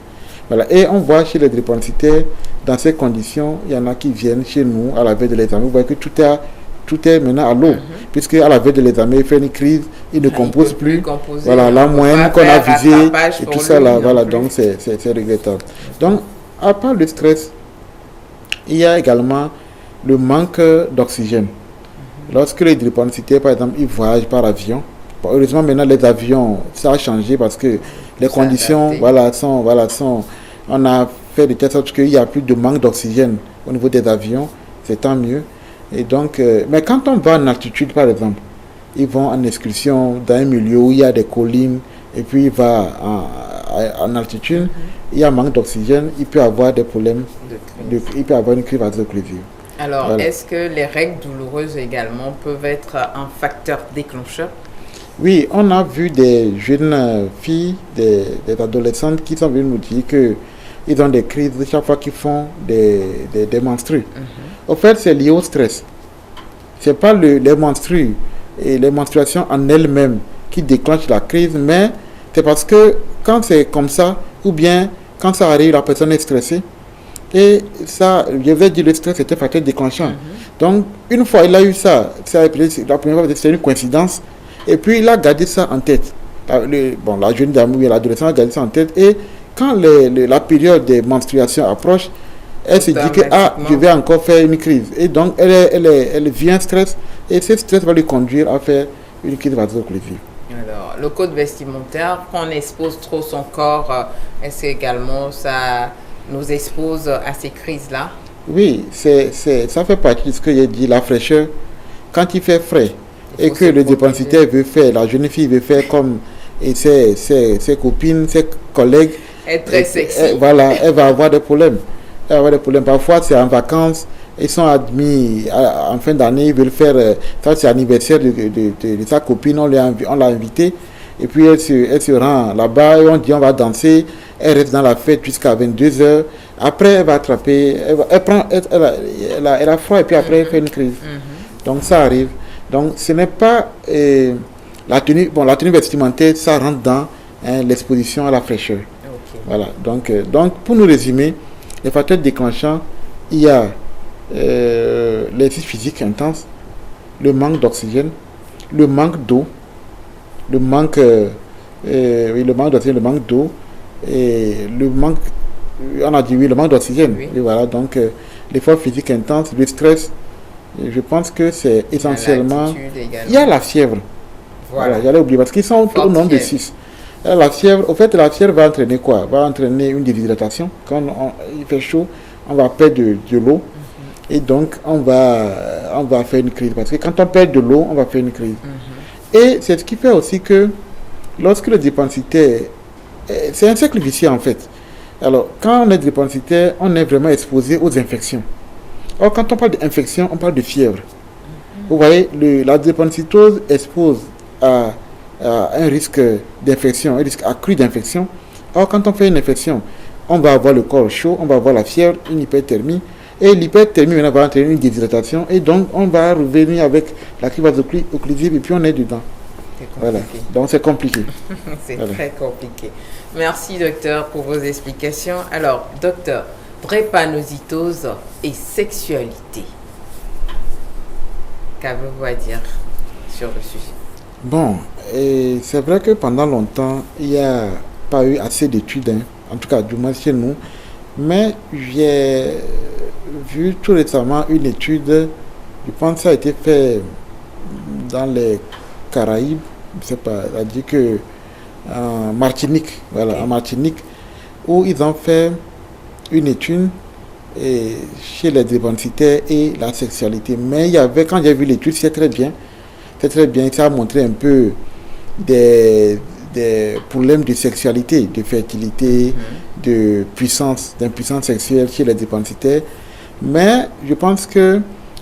Voilà. Et on voit chez les drépanocytaires, dans ces conditions, il y en a qui viennent chez nous à la veille de l'examen. Vous voyez que tout est maintenant à l'eau. Puisque à la veille de l'examen, il fait une crise, il ne compose plus. Voilà, la moyenne qu'on a visée, et tout ça là, voilà, donc c'est regrettable. Donc, à part le stress, il y a également le manque d'oxygène. Lorsque les drépanocytaires, par exemple, ils voyagent par avion, heureusement maintenant les avions, ça a changé parce que les conditions, sont, on a fait de telle sorte qu'il n'y a plus de manque d'oxygène au niveau des avions, c'est tant mieux. Et donc, mais quand on va en altitude, par exemple, ils vont en excursion dans un milieu où il y a des collines, et puis il va en altitude, il y a un manque d'oxygène, il peut avoir des problèmes, il peut avoir une crise vaso-occlusive. Alors, voilà. Est-ce que les règles douloureuses également peuvent être un facteur déclencheur? Oui, on a vu des jeunes filles, des adolescentes qui sont venues nous dire qu'ils ont des crises chaque fois qu'ils font des menstrues. Au fait, c'est lié au stress. Ce n'est pas les menstrues et les menstruations en elles-mêmes qui déclenche la crise, mais c'est parce que quand c'est comme ça, ou bien quand ça arrive, la personne est stressée. Et ça, je vais dire, le stress était facteur déclenchant. Donc, une fois il a eu ça, la première fois, c'était une coïncidence. Et puis, il a gardé ça en tête. La jeune dame ou l'adolescent a gardé ça en tête. Et quand la période des menstruations approche, elle se dit que je vais encore faire une crise. Et donc, elle vit un stress. Et ce stress va lui conduire à faire une crise vaso-occlusive. Alors, le code vestimentaire, quand on expose trop son corps, est-ce qu'également ça nous expose à ces crises-là? Oui, ça fait partie de ce que j'ai dit, la fraîcheur. Quand il fait frais et que le dépensiteur veut faire, la jeune fille veut faire comme ses copines, ses collègues, être très sexy. Elle va avoir des problèmes. Parfois, c'est en vacances, ils sont admis en fin d'année, ils veulent faire, ça c'est l'anniversaire de sa copine, on l'a invitée, et puis elle se rend là-bas, et on dit on va danser, elle reste dans la fête jusqu'à 22h, après elle va attraper, elle a froid, et puis après elle fait une crise. Donc ça arrive. Donc ce n'est pas la tenue vestimentaire, ça rentre dans l'exposition à la fraîcheur. Voilà, donc pour nous résumer, les facteurs déclenchants, il y a l'exercice physique intense, le manque d'oxygène, le manque d'eau, le manque d'oxygène, le manque d'eau, et le manque, on a dit oui, le manque d'oxygène. Oui. Et voilà, donc l'effort physique intense, le stress, je pense que c'est essentiellement... Il y a la fièvre. Voilà, j'allais oublier, parce qu'ils sont au nombre de 6. La fièvre, au fait, la fièvre va entraîner quoi? Va entraîner une déshydratation. Quand il fait chaud, on va perdre de l'eau. Et donc, on va faire une crise. Parce que quand on perd de l'eau, on va faire une crise. Et c'est ce qui fait aussi que lorsque le dépensitaire... C'est un cercle vicieux, en fait. Alors, quand on est dépensitaire, on est vraiment exposé aux infections. Or, quand on parle d'infection, on parle de fièvre. Vous voyez, la dépensitose expose à un risque d'infection, un risque accru d'infection. Or, quand on fait une infection, on va avoir le corps chaud, on va avoir la fièvre, une hyperthermie. Et l'hyperthermie maintenant va entraîner une déshydratation. Et donc, on va revenir avec la crise vaso-occlusive et puis on est dedans. Voilà. Donc, c'est compliqué. C'est très compliqué. Merci, docteur, pour vos explications. Alors, docteur, drépanocytose et sexualité. Qu'avez-vous à dire sur le sujet? Bon, et c'est vrai que pendant longtemps, il n'y a pas eu assez d'études, en tout cas du moins chez nous, mais j'ai vu tout récemment une étude, je pense que ça a été fait dans les Caraïbes, je ne sais pas, elle a dit que en Martinique, voilà, en Martinique, où ils ont fait une étude chez les dépensitaires et la sexualité. Mais il y avait, quand j'ai vu l'étude, c'est très bien, ça a montré un peu des problèmes de sexualité, de fertilité, d'impuissance sexuelle chez les dépensitaires. Mais je pense que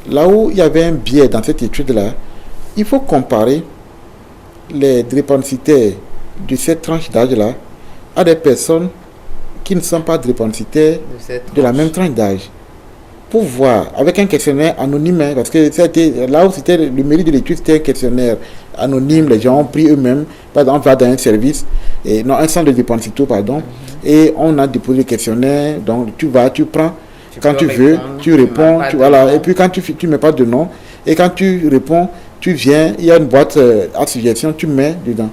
là où il y avait un biais dans cette étude-là, il faut comparer les dépensitaires de cette tranche d'âge-là à des personnes qui ne sont pas dépensitaires de la même tranche d'âge. Pour voir, avec un questionnaire anonyme, parce que là où c'était le mérite de l'étude, c'était un questionnaire anonyme, les gens ont pris eux-mêmes, par exemple, on va dans un service, un centre de dépensito, et on a déposé le questionnaire, donc tu prends, quand tu veux, tu réponds, voilà, et puis quand tu ne mets pas de nom, et quand tu réponds, tu viens, il y a une boîte à suggestion, tu mets dedans.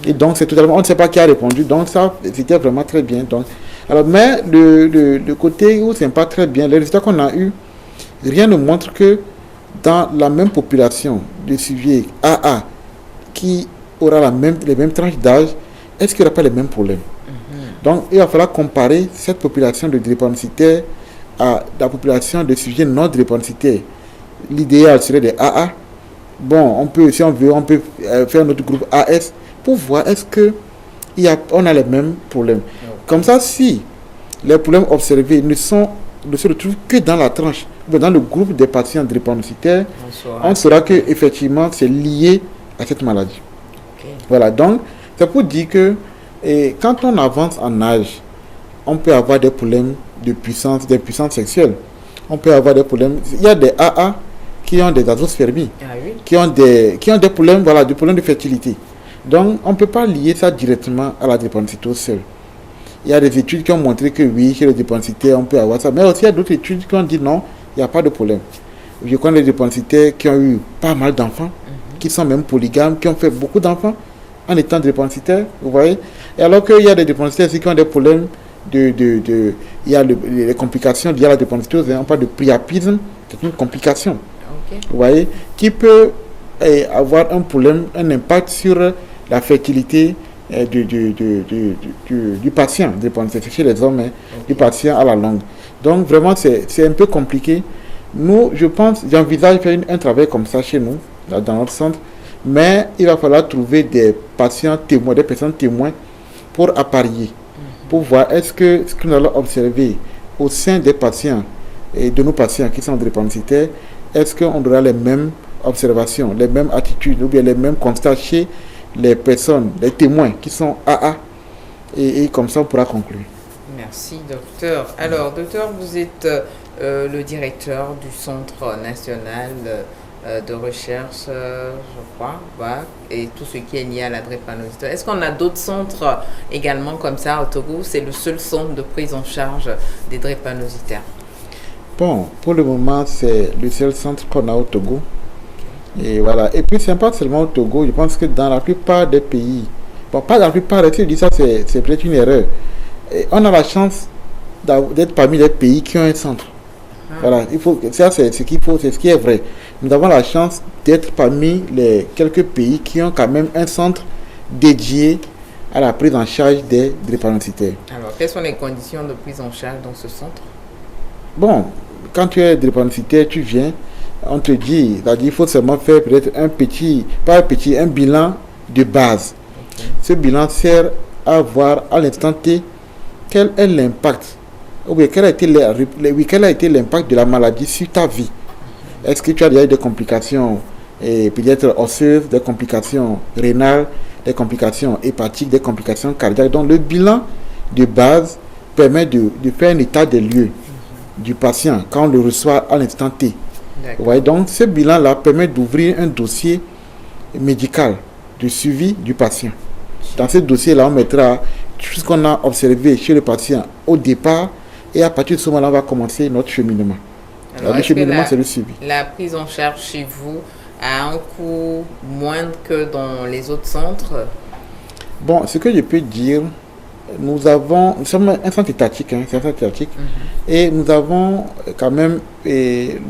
Et donc, c'est totalement, on ne sait pas qui a répondu, donc ça, c'était vraiment très bien. Donc, alors, mais le côté où ce n'est pas très bien, les résultats qu'on a eu, rien ne montre que dans la même population de sujet AA qui aura les mêmes tranches d'âge, est-ce qu'il n'y aura pas les mêmes problèmes? Donc, il va falloir comparer cette population de drépanocytaires à la population de sujets non drépanocytaires. L'idéal serait des AA. Bon, si on veut, on peut faire notre groupe AS pour voir est-ce qu'on a les mêmes problèmes. Comme ça, si les problèmes observés ne se retrouvent que dans la tranche, dans le groupe des patients drépanocytaires, on saura qu'effectivement, c'est lié à cette maladie. Voilà, donc, c'est pour dire que quand on avance en âge, on peut avoir des problèmes d'impuissance sexuelle. On peut avoir des problèmes. Il y a des AA qui ont des azoospermies, qui ont des problèmes, des problèmes de fertilité. Donc, on ne peut pas lier ça directement à la drépanocytose seule. Il y a des études qui ont montré que oui, chez les drépanocytaires, on peut avoir ça. Mais aussi, il y a d'autres études qui ont dit non, il n'y a pas de problème. Je connais des drépanocytaires qui ont eu pas mal d'enfants, qui sont même polygames, qui ont fait beaucoup d'enfants en étant drépanocytaires, vous voyez. Et alors qu'il y a des drépanocytaires qui ont des problèmes il y a les complications liées à la drépanocytose, on parle de priapisme, c'est une complication, vous voyez, qui peut avoir un problème, un impact sur la fertilité du patient, drépanocytaire chez les hommes, du patient à la longue. Donc vraiment, c'est un peu compliqué. Nous, j'envisage faire un travail comme ça chez nous, là, dans notre centre, mais il va falloir trouver des patients témoins, des personnes témoins pour apparier, pour voir est-ce que ce que nous allons observer au sein des patients et de nos patients qui sont drépanocytaires, est-ce qu'on aura les mêmes observations, les mêmes attitudes ou bien les mêmes constats chez les personnes, les témoins qui sont AA, et comme ça on pourra conclure. Merci docteur. Alors docteur, vous êtes le directeur du Centre national de recherche, je crois, et tout ce qui est lié à la drépanocytose. Est-ce qu'on a d'autres centres également comme ça au Togo? C'est le seul centre de prise en charge des drépanocytaires. Bon, pour le moment, c'est le seul centre qu'on a au Togo. Et voilà. Et puis, c'est pas seulement au Togo. Je pense que dans la plupart des pays, bon, pas dans la plupart, je dis ça, c'est peut-être une erreur. Et on a la chance d'être parmi les pays qui ont un centre. Voilà, ça c'est ce qu'il faut, c'est ce qui est vrai. Nous avons la chance d'être parmi les quelques pays qui ont quand même un centre dédié à la prise en charge des drépanocytaires. Alors, quelles sont les conditions de prise en charge dans ce centre? Bon, quand tu es drépanocytaire, tu viens, on te dit, c'est-à-dire il faut seulement faire peut-être un bilan de base. Ce bilan sert à voir à l'instant T quel est l'impact. Quel a été l'impact de la maladie sur ta vie? Est-ce que tu as déjà eu des complications peut-être osseuses, des complications rénales, des complications hépatiques, des complications cardiaques? Donc le bilan de base permet de faire un état des lieux du patient quand on le reçoit à l'instant T. Ouais, donc ce bilan-là permet d'ouvrir un dossier médical de suivi du patient. Dans ce dossier-là, on mettra tout ce qu'on a observé chez le patient au départ. Et à partir de ce moment-là, on va commencer notre cheminement. Alors, le cheminement, c'est le suivi. La prise en charge chez vous a un coût moindre que dans les autres centres? Bon, ce que je peux dire, nous sommes un centre étatique, et nous avons quand même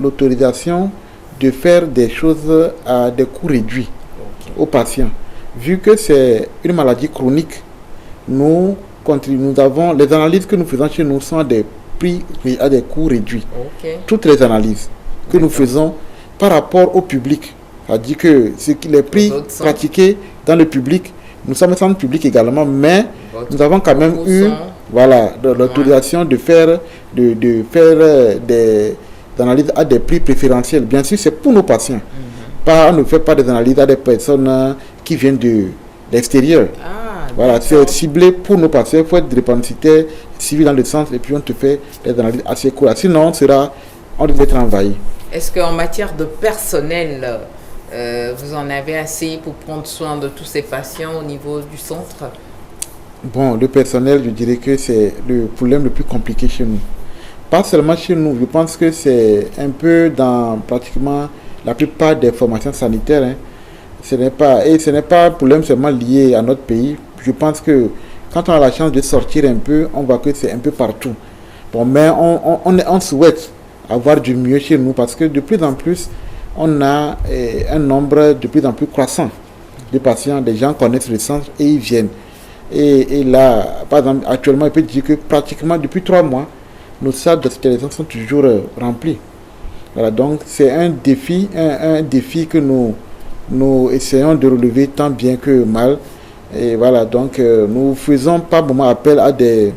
l'autorisation de faire des choses à des coûts réduits aux patients. Vu que c'est une maladie chronique, nous avons les analyses que nous faisons chez nous sont à des prix à des coûts réduits. Toutes les analyses que nous faisons par rapport au public, c'est-à-dire que les prix pratiqués dans le public, nous sommes un centre public également, mais nous avons quand même eu l'autorisation de faire des analyses à des prix préférentiels. Bien sûr, c'est pour nos patients. On ne fait pas des analyses à des personnes qui viennent de l'extérieur. Voilà, c'est ciblé pour nos patients. Il faut être drépanocytaire, suivi dans le centre, et puis on te fait des analyses assez courtes. Sinon, on devrait être envahi. Est-ce qu'en matière de personnel, vous en avez assez pour prendre soin de tous ces patients au niveau du centre? Bon, le personnel, je dirais que c'est le problème le plus compliqué chez nous. Pas seulement chez nous, je pense que c'est un peu dans pratiquement la plupart des formations sanitaires. Ce n'est pas un problème seulement lié à notre pays. Je pense que quand on a la chance de sortir un peu, on voit que c'est un peu partout. Bon, mais on souhaite avoir du mieux chez nous parce que de plus en plus, on a un nombre de plus en plus croissant de patients. Des gens connaissent le centre et ils viennent. Et là, par exemple, actuellement, on peut dire que pratiquement depuis 3 mois, nos salles d'hospitalisation sont toujours remplies. Voilà, donc c'est un défi que nous essayons de relever tant bien que mal. Et voilà, donc nous faisons pas vraiment appel à des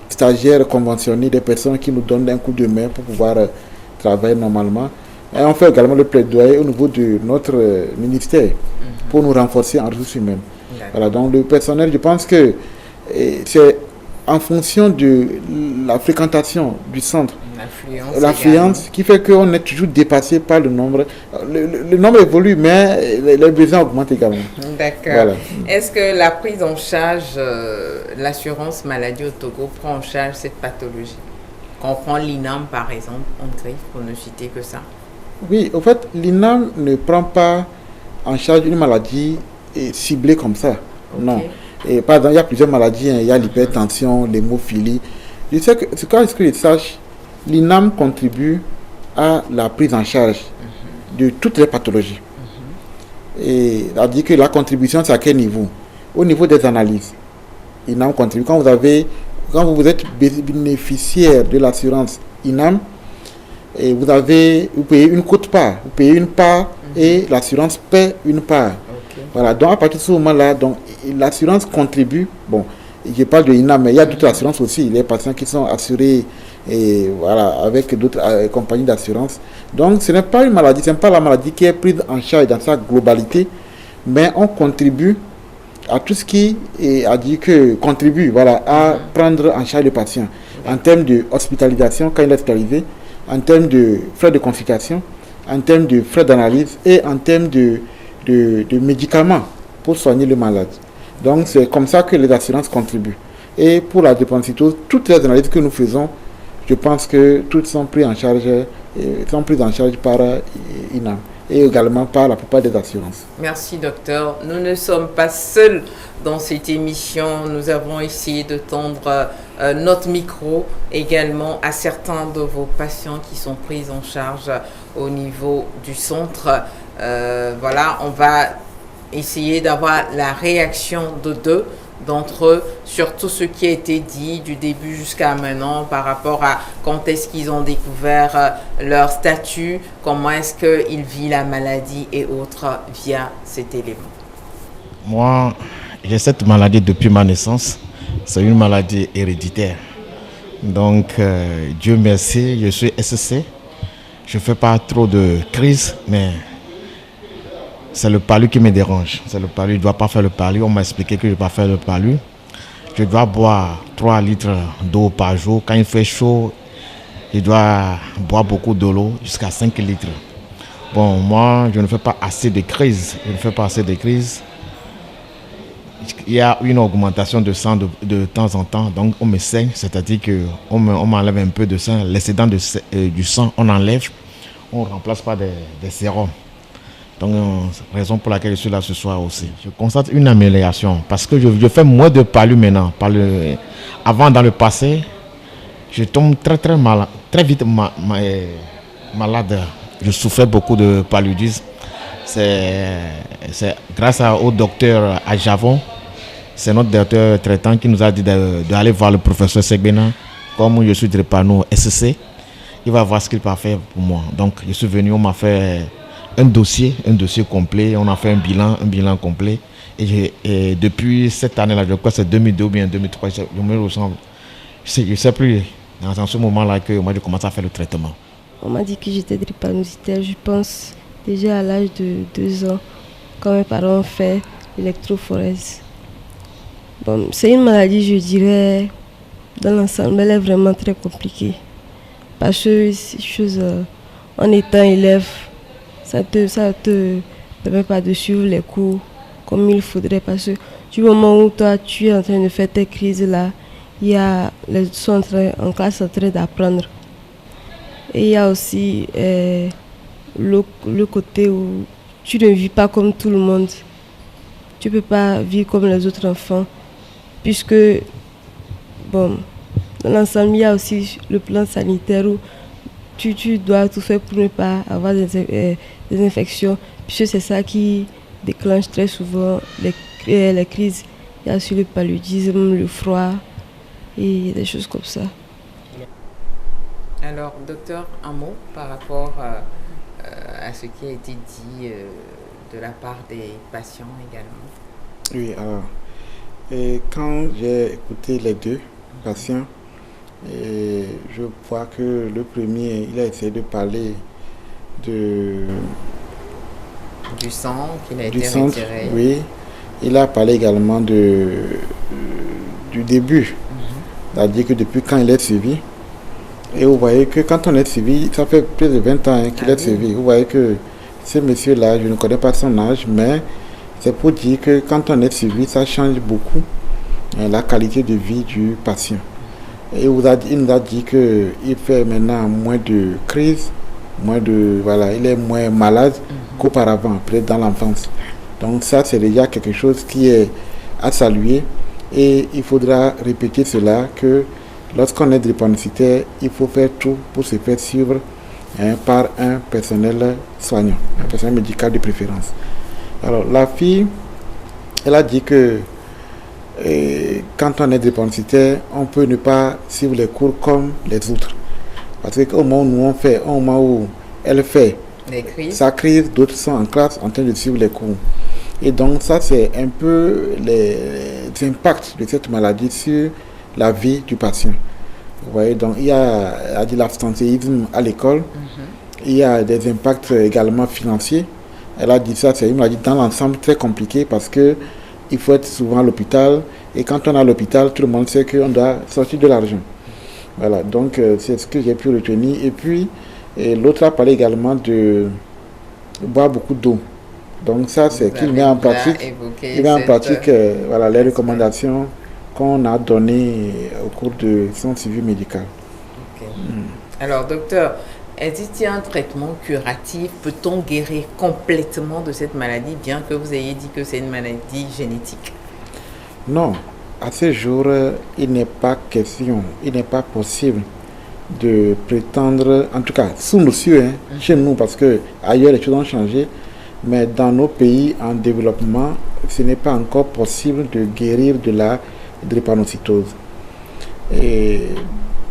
stagiaires conventionnés, des personnes qui nous donnent un coup de main pour pouvoir travailler normalement. Et on fait également le plaidoyer au niveau de notre ministère pour nous renforcer en ressources humaines. Voilà, donc le personnel, je pense que c'est en fonction de la fréquentation du centre, l'affluence qui fait qu'on est toujours dépassé par le nombre. Le nombre évolue, mais les besoins augmentent également. D'accord. Voilà. Est-ce que la prise en charge, l'assurance maladie au Togo prend en charge cette pathologie? Quand on prend l'INAM par exemple, en griffe, pour ne citer que ça. Oui, en fait, l'INAM ne prend pas en charge une maladie ciblée comme ça. Okay. Non. Et par exemple, il y a plusieurs maladies, hein. Il y a l'hypertension, l'hémophilie. Je sais que, quand je sache, l'INAM contribue à la prise en charge de toutes les pathologies. Et c'est-à-dire que la contribution, c'est à quel niveau? Au niveau des analyses. l'INAM contribue. Quand vous êtes bénéficiaire de l'assurance INAM, et vous payez une quote-part, vous payez une part et l'assurance paie une part. Okay. Voilà, donc à partir de ce moment-là, donc l'assurance contribue. Bon, je parle de INAM, mais il y a d'autres assurances aussi, les patients qui sont assurés et voilà, avec d'autres compagnies d'assurance. Donc ce n'est pas une maladie, ce n'est pas la maladie qui est prise en charge dans sa globalité, mais on contribue à tout ce qui contribue voilà, à prendre en charge le patient en termes de hospitalisation quand il est hospitalisé, en termes de frais de consultation, en termes de frais d'analyse et en termes de médicaments pour soigner le malade. Donc c'est comme ça que les assurances contribuent. Et pour la drépanocytose, toutes les analyses que nous faisons, je pense que toutes sont prises en charge par INAM et également par la plupart des assurances. Merci docteur. Nous ne sommes pas seuls dans cette émission. Nous avons essayé de tendre notre micro également à certains de vos patients qui sont pris en charge au niveau du centre. Voilà, on va essayer d'avoir la réaction de deux d'entre eux sur tout ce qui a été dit du début jusqu'à maintenant par rapport à quand est-ce qu'ils ont découvert leur statut, comment est-ce qu'ils vivent la maladie et autres via cet élément. Moi, j'ai cette maladie depuis ma naissance. C'est une maladie héréditaire. Donc, Dieu merci, je suis SC. Je ne fais pas trop de crise, mais c'est le palu qui me dérange. C'est le palu, je ne dois pas faire le palu. On m'a expliqué que je ne dois pas faire le palu. Je dois boire 3 litres d'eau par jour. Quand il fait chaud, je dois boire beaucoup d'eau, jusqu'à 5 litres. Bon, moi, je ne fais pas assez de crises. Il y a une augmentation de sang de temps en temps, donc on me saigne, c'est-à-dire qu'on m'enlève un peu de sang, l'excédent du sang, on enlève, on remplace par des sérums. Donc, raison pour laquelle je suis là ce soir aussi. Je constate une amélioration parce que je fais moins de palu maintenant. Avant, dans le passé, je tombe très vite malade. Je souffrais beaucoup de paludisme. C'est grâce au docteur Ajavon, c'est notre docteur traitant qui nous a dit d'aller voir le professeur Segbena. Comme je suis drépano SC, il va voir ce qu'il peut faire pour moi. Donc, je suis venu, on m'a fait un dossier complet, on a fait un bilan complet. Et depuis cette année-là, je crois que c'est 2002 ou bien 2003, je me ressens, je ne sais plus, dans ce moment-là que moi j'ai commencé à faire le traitement. On m'a dit que j'étais drépanocytaire, je pense déjà à l'âge de 2 ans, quand mes parents ont fait l'électrophorèse. Bon, c'est une maladie, je dirais, dans l'ensemble, elle est vraiment très compliquée. Parce que ces choses, en étant élève, ça te permet pas de suivre les cours comme il faudrait. Parce que du moment où toi, tu es en train de faire tes crises là, il y a les autres sont en classe en train d'apprendre. Et il y a aussi le côté où tu ne vis pas comme tout le monde. Tu ne peux pas vivre comme les autres enfants. Puisque, bon, dans l'ensemble, il y a aussi le plan sanitaire où tu dois tout faire pour ne pas avoir des infections. Puisque c'est ça qui déclenche très souvent les crises. Il y a aussi le paludisme, le froid et des choses comme ça. Alors, docteur, un mot par rapport à ce qui a été dit de la part des patients également. Oui, alors, quand j'ai écouté les deux patients, je vois que le premier, il a essayé de parler du sang qu'il a été retiré. Oui, il a parlé également du début c'est-à-dire que depuis quand il est suivi. Et vous voyez que quand on est suivi, ça fait plus de 20 ans qu'il est suivi. Vous voyez que ce monsieur-là, je ne connais pas son âge, mais c'est pour dire que quand on est suivi, ça change beaucoup la qualité de vie du patient. Et il nous a dit qu'il fait maintenant moins de crises, il est moins malade qu'auparavant, peut-être dans l'enfance. Donc ça, c'est déjà quelque chose qui est à saluer. Et il faudra répéter cela, que lorsqu'on est drépanocytaire, il faut faire tout pour se faire suivre par un personnel soignant, un personnel médical de préférence. Alors, la fille, elle a dit que quand on est drépanocytaire, on peut ne pas suivre les cours comme les autres. Parce qu'au moment où nous on fait, au moment où elle fait sa crise, d'autres sont en classe en train de suivre les cours. Et donc, ça, c'est un peu les impacts de cette maladie sur la vie du patient. Vous voyez, donc il y a de l'absentéisme à l'école, il y a des impacts également financiers. Elle a dit ça, c'est une maladie dans l'ensemble très compliquée parce que il faut être souvent à l'hôpital, et quand on est à l'hôpital, tout le monde sait qu'on doit sortir de l'argent. Voilà, donc c'est ce que j'ai pu retenir. Et puis, l'autre a parlé également de boire beaucoup d'eau. Donc ça, c'est qu'il met en pratique, les recommandations qu'on a données au cours de son suivi médical. Okay. Alors, docteur, est-ce qu'il y a un traitement curatif? Peut-on guérir complètement de cette maladie, bien que vous ayez dit que c'est une maladie génétique? Non, à ce jour, il n'est pas question, il n'est pas possible de prétendre, en tout cas sous nos cieux, chez nous, parce que ailleurs les choses ont changé, mais dans nos pays en développement, ce n'est pas encore possible de guérir de la drépanocytose. Et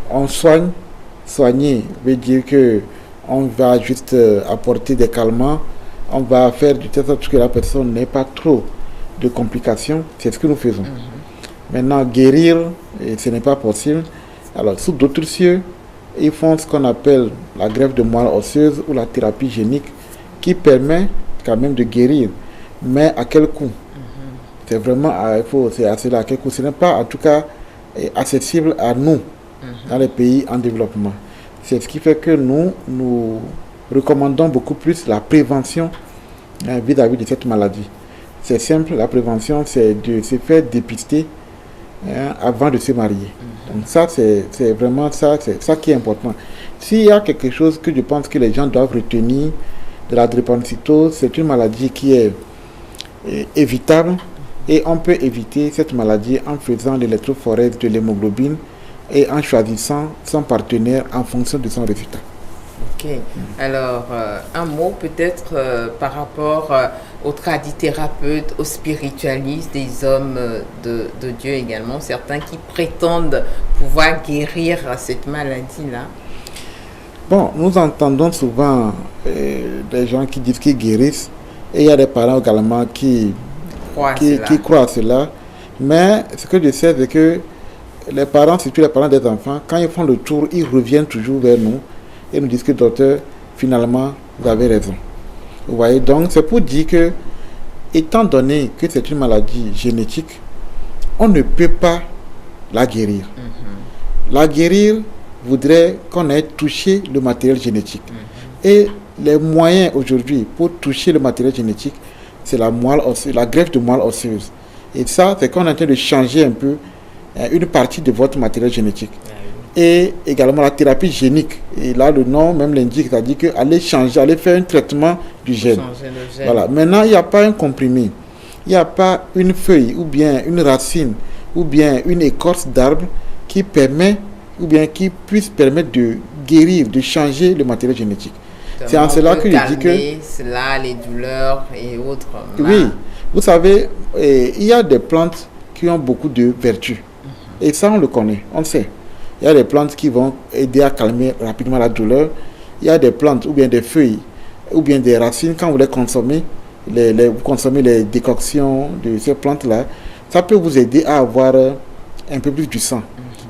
on soigner veut dire que on va juste apporter des calmants, on va faire de telle sorte que la personne n'ait pas trop de complications. C'est ce que nous faisons. Maintenant, guérir, ce n'est pas possible. Alors, sous d'autres cieux, ils font ce qu'on appelle la greffe de moelle osseuse ou la thérapie génique, qui permet quand même de guérir. Mais à quel coût? C'est vraiment c'est à cela, à quel coût? Ce n'est pas, en tout cas, accessible à nous, dans les pays en développement. C'est ce qui fait que nous recommandons beaucoup plus la prévention vis-à-vis de cette maladie. C'est simple, la prévention, c'est de se faire dépister avant de se marier. Donc ça, c'est vraiment ça, c'est ça qui est important. S'il y a quelque chose que je pense que les gens doivent retenir de la drépanocytose, c'est une maladie qui est évitable, et on peut éviter cette maladie en faisant l'électrophorèse de l'hémoglobine et en choisissant son partenaire en fonction de son résultat. Ok. Alors, un mot peut-être par rapport aux tradithérapeutes, aux spiritualistes, des hommes de Dieu également, certains qui prétendent pouvoir guérir cette maladie-là. Bon, nous entendons souvent des gens qui disent qu'ils guérissent, et il y a des parents également qui croient à cela. Mais ce que je sais, c'est que les parents, surtout les parents des enfants, quand ils font le tour, ils reviennent toujours vers nous et nous disent que docteur, finalement, vous avez raison. Vous voyez, donc c'est pour dire que, étant donné que c'est une maladie génétique, on ne peut pas la guérir. La guérir voudrait qu'on ait touché le matériel génétique. Et les moyens aujourd'hui pour toucher le matériel génétique, c'est la moelle osseuse, la greffe de moelle osseuse. Et ça, c'est qu'on est en train de changer un peu une partie de votre matériel génétique. Et également la thérapie génique. Et là, le nom même l'indique, c'est-à-dire qu'aller changer, aller faire un traitement du gène. Voilà. Maintenant, il n'y a pas un comprimé. Il n'y a pas une feuille, ou bien une racine, ou bien une écorce d'arbre qui permet, ou bien qui puisse permettre de guérir, de changer le matériel génétique. C'est en cela que je dis que cela, les douleurs et autres. Oui, vous savez, il y a des plantes qui ont beaucoup de vertus. Et ça, on le connaît, on sait. Il y a des plantes qui vont aider à calmer rapidement la douleur. Il y a des plantes, ou bien des feuilles, ou bien des racines, quand vous les consommez, vous consommez les décoctions de ces plantes-là, ça peut vous aider à avoir un peu plus du sang.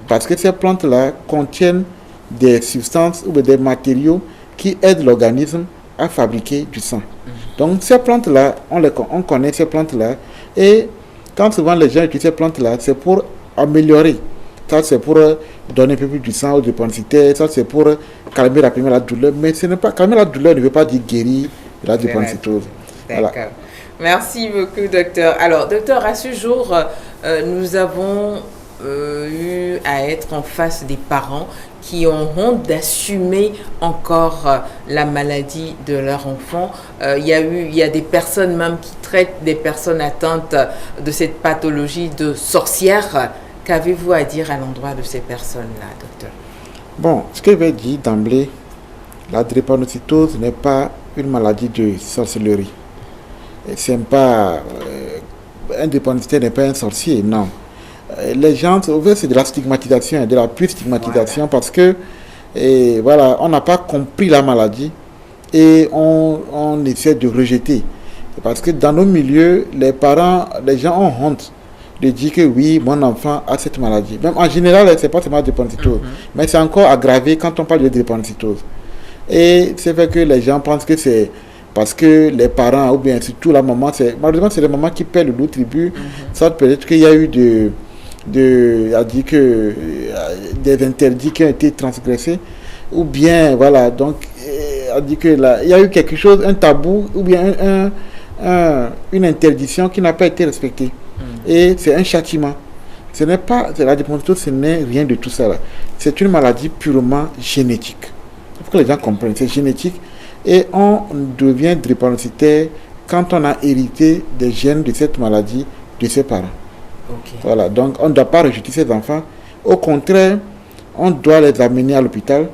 Parce que ces plantes-là contiennent des substances ou des matériaux qui aident l'organisme à fabriquer du sang. Donc ces plantes-là, on connaît ces plantes-là, et quand souvent les gens utilisent ces plantes-là, c'est pour améliorer ça c'est pour donner un peu plus du sang aux drépanocytaires, ça c'est pour calmer la douleur, mais ce n'est pas calmer la douleur ne veut pas dire guérir la drépanocytose. D'accord. Voilà. Merci beaucoup, docteur. Alors, docteur, à ce jour, nous avons eu à être en face des parents qui ont honte d'assumer encore la maladie de leur enfant. Il y a des personnes même qui traitent des personnes atteintes de cette pathologie de sorcière. Qu'avez-vous à dire à l'endroit de ces personnes-là, docteur? Bon, ce que je vais dire d'emblée, la drépanocytose n'est pas une maladie de sorcellerie. C'est pas un drépanocytaire n'est pas un sorcier, non. Les gens, c'est de la stigmatisation, de la pure stigmatisation, voilà. Parce que voilà, on n'a pas compris la maladie et on essaie de rejeter. Parce que dans nos milieux, les gens ont honte de dire que oui, mon enfant a cette maladie. Même en général, c'est pas seulement la drépanocytose, mais c'est encore aggravé quand on parle de drépanocytose. Et c'est vrai que les gens pensent que c'est parce que les parents, ou bien surtout la maman, malheureusement c'est la maman qui paie le lourd tribut. Ça peut-être qu'il y a eu des interdits qui ont été transgressés, ou bien voilà, donc a dit que il y a eu quelque chose, un tabou, ou bien une interdiction qui n'a pas été respectée. Et c'est un châtiment. Ce n'est pas la drépanocytose, ce n'est rien de tout ça là. C'est une maladie purement génétique. Il faut que les gens comprennent, c'est génétique. Et on devient drépanocytaire quand on a hérité des gènes de cette maladie de ses parents. Okay. Voilà, donc on ne doit pas rejeter ces enfants. Au contraire, on doit les amener à l'hôpital,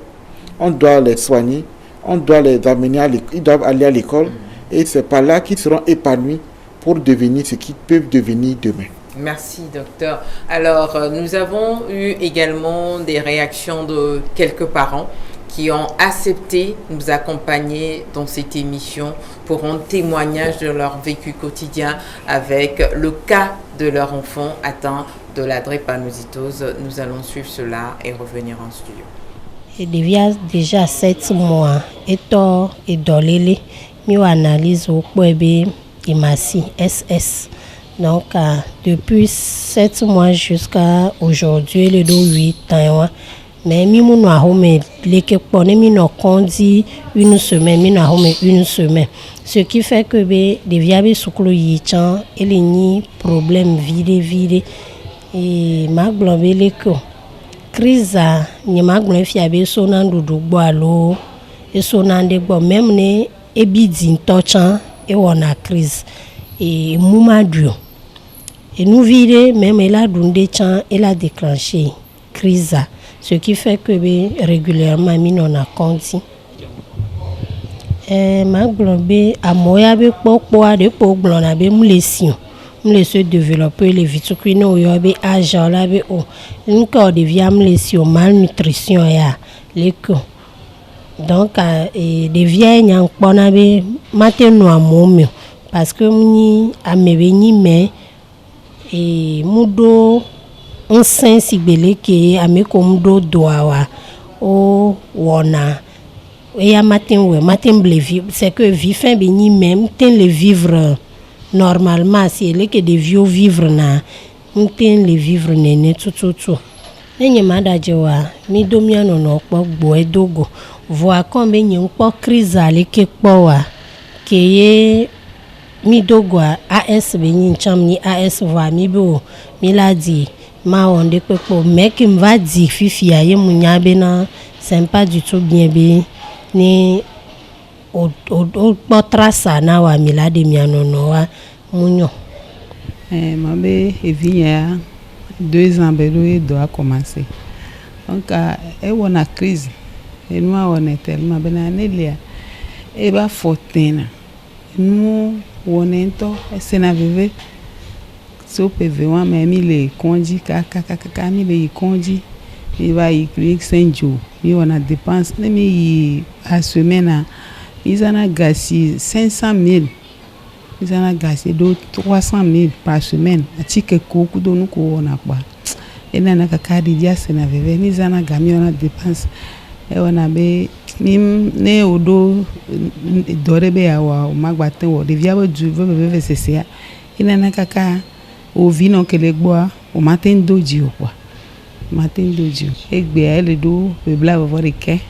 on doit les soigner, on doit les amener à l'école, ils doivent aller à l'école, et c'est par là qu'ils seront épanouis pour devenir ce qu'ils peuvent devenir demain. Merci, docteur. Alors, nous avons eu également des réactions de quelques parents qui ont accepté de nous accompagner dans cette émission pour un témoignage de leur vécu quotidien avec le cas de leur enfant atteint de la drépanocytose. Nous allons suivre cela et revenir en studio. Il y a déjà 7 mois, et dolé, nous analysons au bébé Imassi SS. Donc, depuis 7 mois jusqu'à aujourd'hui, le 8 ans, mais mi no ahome leke pone mi no kondi une semaine, ce qui fait que des viabe sukulu yichan ele ni problème vide et maglobe leko crise ni maglobe fiabe sonan dudu boalo et sonan de bo même ne ebidin tochan et wona crise et moumadio et nous vide même elle a dundé chan elle a déclenché crise. Ce qui fait que régulièrement, on a compté. Ma globé à moya be pokwa de poglon a be mlesion. Mlesio développer les vitamines au yobe âge la be o. Une corps de via mlesio malnutrition ya leko. Donc des vieilles nyang pona be mateno amomio parce que mni amebeni me et mudo on sensibilé que ame comme do doawa o wona et ya matin blevi c'est que vivre beni même ten le vivre normalement si elle que de vieux vivre na ten le vivre nene tout nenye madajewa mi domiano no po gbo edogo voir comme nyi po crise ale ke powa ke ye mi dogo AS beni cham ni AS va mi bo mi la di ma on de pepo mec me va dire fifi aye munya be na c'est pas du tout bien be ni o potrasa na wa mila de miano no wa munyo ma be evinya 2 ans belo e doit commencer donc e wona crise e nous on est tellement benanelia e ba fortuna nous wonento e sena vive so PV1 mais mi le konji kaka mi le konji mi va y cliquer 5 jours mi on a dépense mi à semaine mi zana gasi 500,000 mi zana gasi 300,000 par semaine atike ko ku donu ko ona kwa ena na kaka dia sena veve mi zana gami on a dépense e ona be mi ne odo dorebe awa magbaten wo de viabo du veve ena na kaka au vino que les bois au matin doji quoi Martin Dodio. Et bien, le dos, le blanc va voir les quais.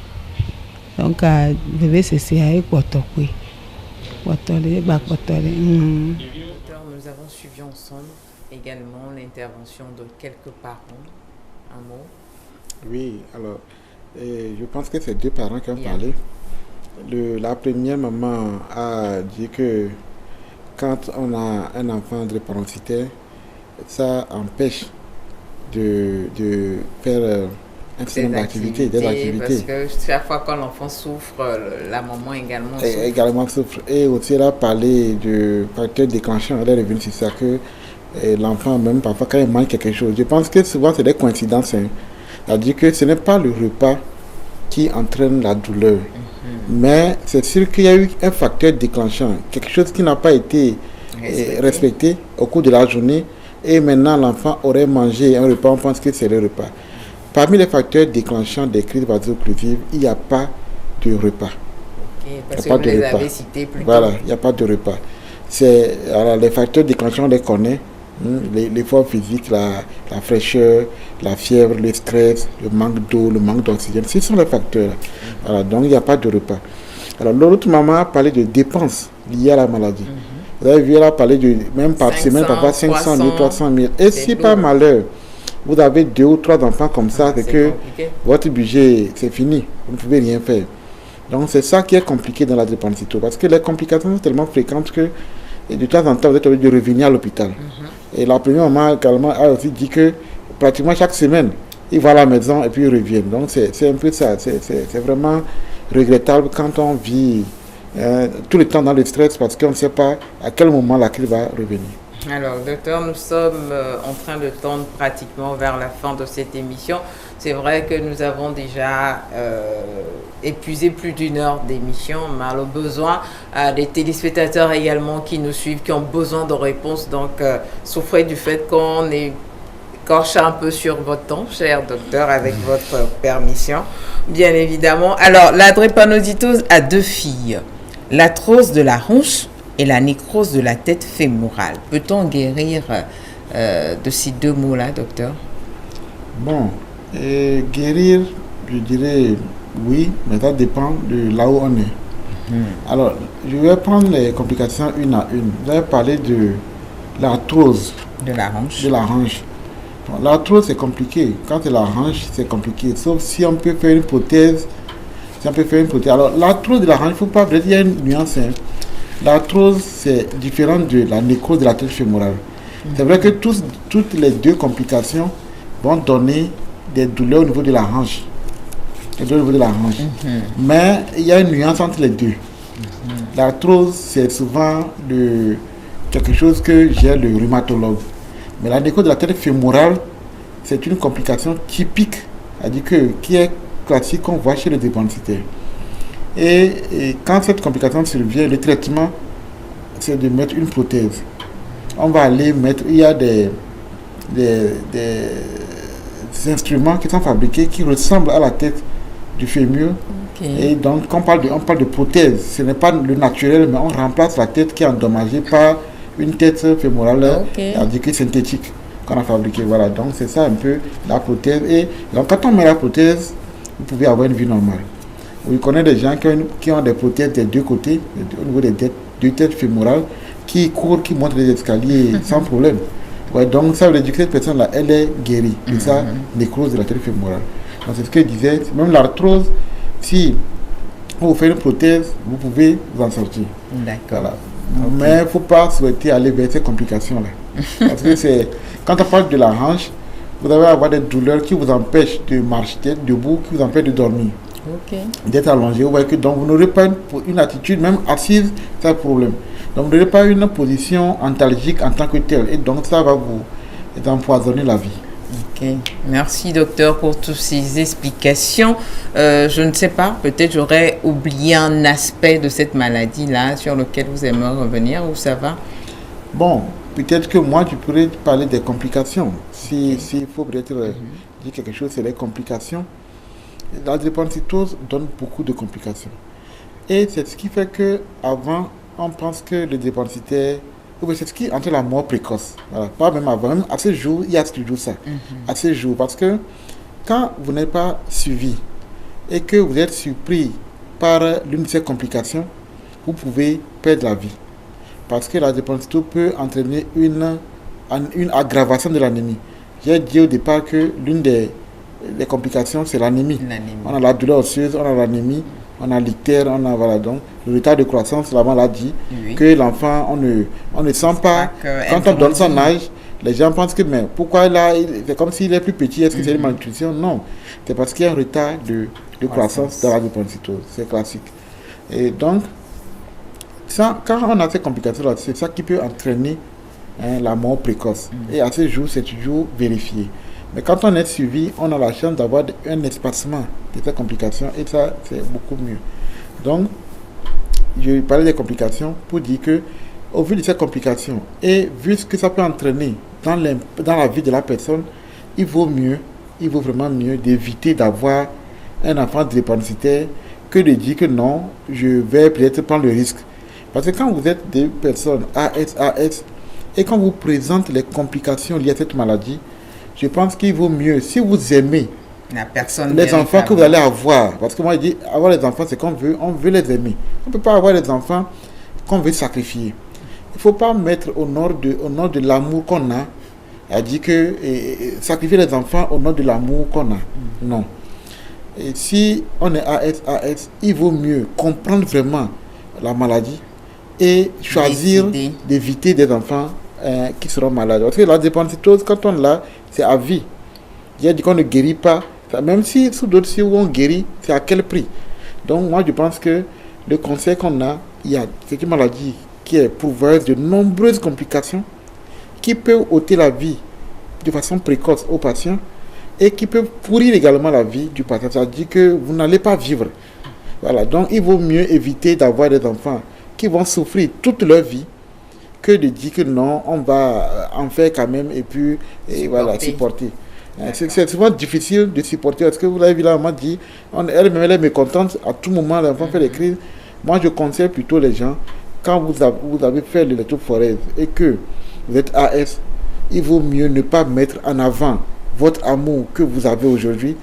Donc, bébé, c'est ça, avec Potokwe. Potole, Bakotole. Nous avons suivi ensemble également l'intervention de quelques parents. Un mot. Oui, alors, je pense que c'est deux parents qui ont parlé. La première maman a dit que quand on a un enfant drépanocytaire, ça empêche de faire un certain nombre d'activités, des activités. Parce que chaque fois que l'enfant souffre, la maman également souffre. Également souffre. Et aussi, elle a parlé de facteurs déclenchants. Elle est revenue sur ça, que l'enfant, même parfois, quand il mange quelque chose, je pense que souvent, c'est des coïncidences. C'est-à-dire que ce n'est pas le repas qui entraîne la douleur. Mais c'est sûr qu'il y a eu un facteur déclenchant, quelque chose qui n'a pas été respecté au cours de la journée. Et maintenant, l'enfant aurait mangé un repas, on pense que c'est le repas. Parmi les facteurs déclenchants des crises vaso-occlusives, il n'y a pas de repas. Parce que vous les avez cités plus tôt. Voilà, il n'y a pas de repas. Alors, les facteurs déclenchants, on les connaît. L'effort physique, la fraîcheur, la fièvre, le stress, le manque d'eau, le manque d'oxygène, ce sont les facteurs. Voilà, donc il n'y a pas de repas. Alors l'autre maman a parlé de dépenses liées à la maladie. Vous avez vu, elle a parlé de même par semaine, parfois 500 000, 300 000. Et si par malheur, vous avez 2 ou 3 enfants comme ça, c'est que votre budget, c'est fini. Vous ne pouvez rien faire. Donc c'est ça qui est compliqué dans la drépanocytose. Parce que les complications sont tellement fréquentes que de temps en temps, vous êtes obligé de revenir à l'hôpital. Et la première maman également a aussi dit que pratiquement chaque semaine, ils vont à la maison et puis ils reviennent. Donc c'est un peu ça. C'est vraiment regrettable quand on vit tout le temps dans le stress parce qu'on ne sait pas à quel moment la crise va revenir. Alors, docteur, nous sommes en train de tendre pratiquement vers la fin de cette émission. C'est vrai que nous avons déjà épuisé plus d'1 heure d'émission, mais au besoin des téléspectateurs également qui nous suivent, qui ont besoin de réponses. Donc, souffrez du fait qu'on écorche un peu sur votre temps, cher docteur, avec votre permission, bien évidemment. Alors, la drépanocytose a 2 filles, l'arthrose de la hanche et la nécrose de la tête fémorale. Peut-on guérir de ces 2 maux-là, docteur? Bon, guérir, je dirais oui, mais ça dépend de là où on est. Alors, je vais prendre les complications une à une. Vous avez parlé de l'arthrose de la hanche. Bon, l'arthrose, c'est compliqué. Quand c'est la hanche, c'est compliqué. Sauf si on peut faire une prothèse. Alors, l'arthrose de la hanche, il ne faut pas... Il y a une nuance. L'arthrose, c'est différent de la nécrose de la tête fémorale. C'est vrai que toutes les 2 complications vont donner des douleurs au niveau de la hanche. Mais il y a une nuance entre les 2. L'arthrose, c'est souvent quelque chose que gère le rhumatologue. Mais la nécrose de la tête fémorale, c'est une complication typique, c'est-à-dire qui est classique qu'on voit chez les drépanocytaires. Et quand cette complication survient, le traitement, c'est de mettre une prothèse. On va aller mettre, il y a des instruments qui sont fabriqués qui ressemblent à la tête du fémur. Et donc, on parle de prothèse. Ce n'est pas le naturel, mais on remplace la tête qui est endommagée par une tête fémorale, c'est-à-dire que synthétique, qu'on a fabriquée. Voilà, donc c'est ça un peu la prothèse. Et donc, quand on met la prothèse, vous pouvez avoir une vie normale. Je connais des gens qui ont des prothèses des 2 côtés, au niveau des 2 têtes fémorales, qui courent, qui montent les escaliers sans problème. Ouais, donc ça veut dire que cette personne-là, elle est guérie. Et ça, nécrose de la tête fémorale. Donc c'est ce que je disais, même l'arthrose, si vous faites une prothèse, vous pouvez vous en sortir. D'accord. Voilà. Mais il ne faut pas souhaiter aller vers ces complications-là. Parce que quand on parle de la hanche, vous allez avoir des douleurs qui vous empêchent de marcher debout, qui vous empêchent de dormir. D'être allongé. Vous voyez que donc vous n'aurez pas une attitude, même assise, c'est un problème. Donc vous n'aurez pas une position antalgique en tant que telle. Et donc ça va vous empoisonner la vie. Ok, merci docteur pour toutes ces explications. Je ne sais pas, peut-être j'aurais oublié un aspect de cette maladie-là sur lequel vous aimeriez revenir, ou ça va? Bon, peut-être que moi je pourrais parler des complications. S'il faut peut-être dire quelque chose, c'est les complications. La drépanocytose donne beaucoup de complications. Et c'est ce qui fait qu'avant, on pense que le drépanocytaire, c'est ce qui entre la mort précoce. Voilà. Pas même avant, même à ce jour, il y a toujours ça. À ce jour, parce que quand vous n'êtes pas suivi et que vous êtes surpris par l'une de ces complications, vous pouvez perdre la vie. Parce que la drépanocytose peut entraîner une aggravation de l'anémie. J'ai dit au départ que l'une des complications, c'est l'anémie. On a la douleur osseuse, on a l'anémie, on a l'ictère, on a voilà, donc le retard de croissance, la maladie, que l'enfant, on ne sent pas. Quand on donne son âge, les gens pensent que, mais pourquoi là, c'est comme s'il est plus petit, est-ce que c'est une malnutrition? Non, c'est parce qu'il y a un retard de croissance dans la drépanocytose, c'est classique. Et donc, ça, quand on a ces complications-là, c'est ça qui peut entraîner la mort précoce. Et à ce jour, c'est toujours vérifié. Mais quand on est suivi, on a la chance d'avoir un espacement de ces complications et ça, c'est beaucoup mieux. Donc, je parlais des complications pour dire que, au vu de ces complications et vu ce que ça peut entraîner dans la vie de la personne, il vaut vraiment mieux d'éviter d'avoir un enfant drépanocytaire que de dire que non, je vais peut-être prendre le risque. Parce que quand vous êtes des personnes AS, et quand vous présentez les complications liées à cette maladie, je pense qu'il vaut mieux, si vous aimez les enfants que vous allez avoir, parce que moi je dis, avoir les enfants c'est qu'on veut, on veut les aimer. On ne peut pas avoir les enfants qu'on veut sacrifier. Il ne faut pas mettre au nom de l'amour qu'on a, à dire que sacrifier les enfants au nom de l'amour qu'on a. Non. Et si on est AS, il vaut mieux comprendre vraiment la maladie et choisir d'éviter des enfants qui seront malades. Parce que la drépanocytose, quand on l'a, c'est à vie. Il y a dit qu'on ne guérit pas. Même si sous d'autres si on guérit, c'est à quel prix? Donc moi je pense que le conseil qu'on a, c'est une maladie qui est pourvoyeuse de nombreuses complications, qui peut ôter la vie de façon précoce aux patients et qui peut pourrir également la vie du patient. C'est-à-dire que vous n'allez pas vivre. Voilà. Donc il vaut mieux éviter d'avoir des enfants qui vont souffrir toute leur vie que de dire que non, on va en faire quand même et puis supporter. C'est souvent difficile de supporter parce que vous l'avez vu là, on m'a dit, elle est mécontente, à tout moment l'enfant fait des crises. Moi je conseille plutôt les gens, quand vous avez fait l'électrophorèse et que vous êtes AS, il vaut mieux ne pas mettre en avant votre amour que vous avez aujourd'hui